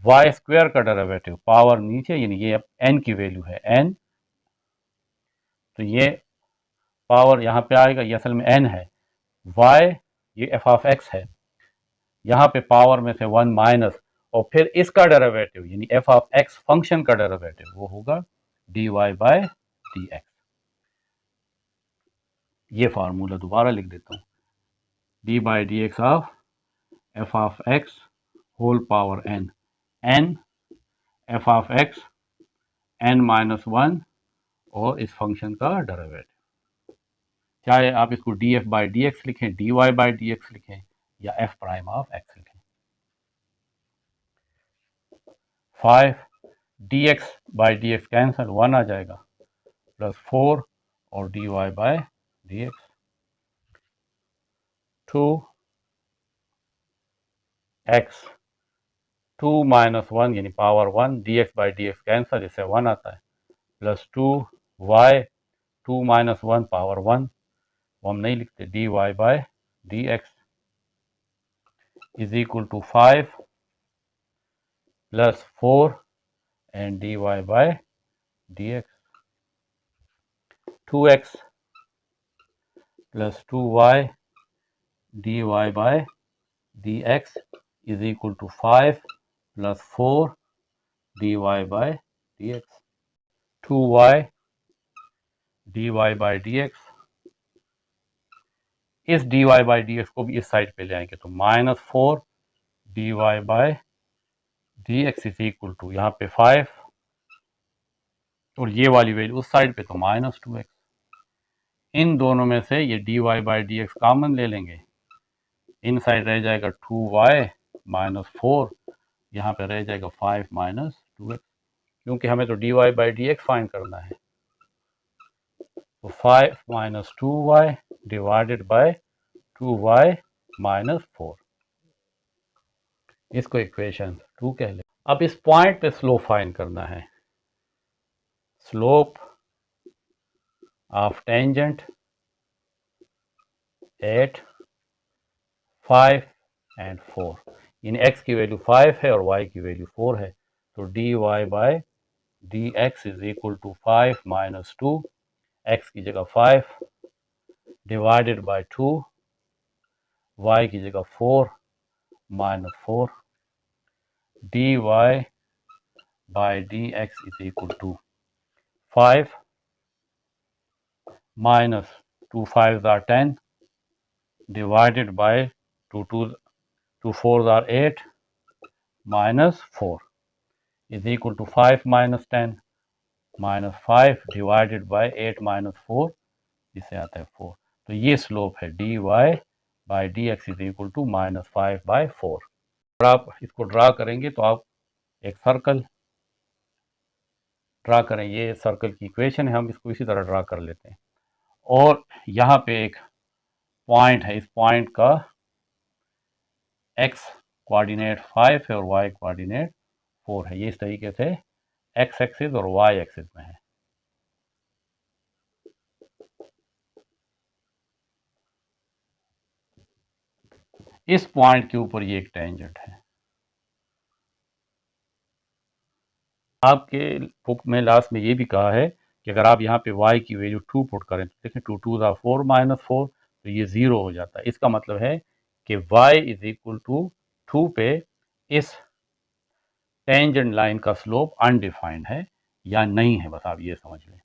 y square का डेरिवेटिव, पावर नीचे यानी ये अब n की वैल्यू है n, तो ये पावर यहाँ पे आएगा, ये असल में n है, y ये f ऑफ x है, यहाँ पे पावर में से 1 माइनस, और फिर इसका डेरिवेटिव यानी f ऑफ x फंक्शन का डेरिवेटिव वो होगा dy बाय dx। ये फार्मूला दोबारा लिख देता हूँ, d by d x of f of x whole power n, n f of x n minus 1 और इस फंक्शन का डेरिवेटिव, चाहे आप इसको d f by d x लिखें, d y by d x लिखें, या एफ प्राइम ऑफ एक्स लिखें। 5 d x by d x cancel, 1 आ जाएगा, प्लस 4 और d y by d x, 2 x 2 minus 1 यानी power 1, d x by d x cancel, इससे 1 आता है, प्लस 2 वाई 2 माइनस 1 पावर 1, वो हम नहीं लिखते, d y by d x is equal to 5 plus 4 and d y by d x, 2x plus 2y d y by d x is equal to 5 plus 4 d y by d x, 2y d y by d x, इस d y by d x को भी इस side पे ले आएंगे, तो minus 4 d y by d x is equal to यहाँ पे 5 और ये वाली वैल्यू उस साइड पे, तो माइनस 2x। इन दोनों में से ये d y by d x common ले लेंगे, इन साइड रह जाएगा 2y माइनस 4, यहाँ पे रह जाएगा 5 माइनस 2x, क्योंकि हमें तो d y by d x find करना है, तो 5 minus 2y divided by 2y minus 4। इसको इक्वेशन 2 कह ले। अब इस पॉइंट पे स्लोप फाइंड करना है। Slope of tangent at 5 and 4, in x की वैल्यू 5 है और y की वैल्यू 4 है, तो dy by D x is equal to 5 minus 2, x की जगह 5 डिवाइडेड बाय 2, y की जगह 4 minus 4, dy by D x is equal to 5 minus 2 5s are 10 divided by 2 4s are 8 minus 4 is equal to 5 minus 10 minus 5 divided by 8 minus 4, जिसे आता है 4। तो ये slope है dy by d x is equal to minus 5 by 4। अगर आप इसको draw करेंगे तो आप एक सर्कल ड्रा करें, ये सर्कल की इक्वेशन है, हम इसको इसी तरह ड्रा कर लेते हैं। और यहाँ पे एक पॉइंट है, इस पॉइंट का x कोऑर्डिनेट 5 है और y कोऑर्डिनेट 4 है। ये इस तरीके से x एक्सिस और y एक्सिस में है। इस पॉइंट के ऊपर ये एक टेंजेंट है। आपके बुक में लास्ट में ये भी कहा है कि अगर आप यहाँ पे y की वैल्यू 2 पुट करें तो देखें 2 2 4 माइनस 4, तो ये 0 हो जाता है। इसका मतलब है कि y इज इक्वल टू 2 पे इस टेंजेंट लाइन का स्लोप अनडिफाइंड है या नहीं है, बस आप ये समझ लें।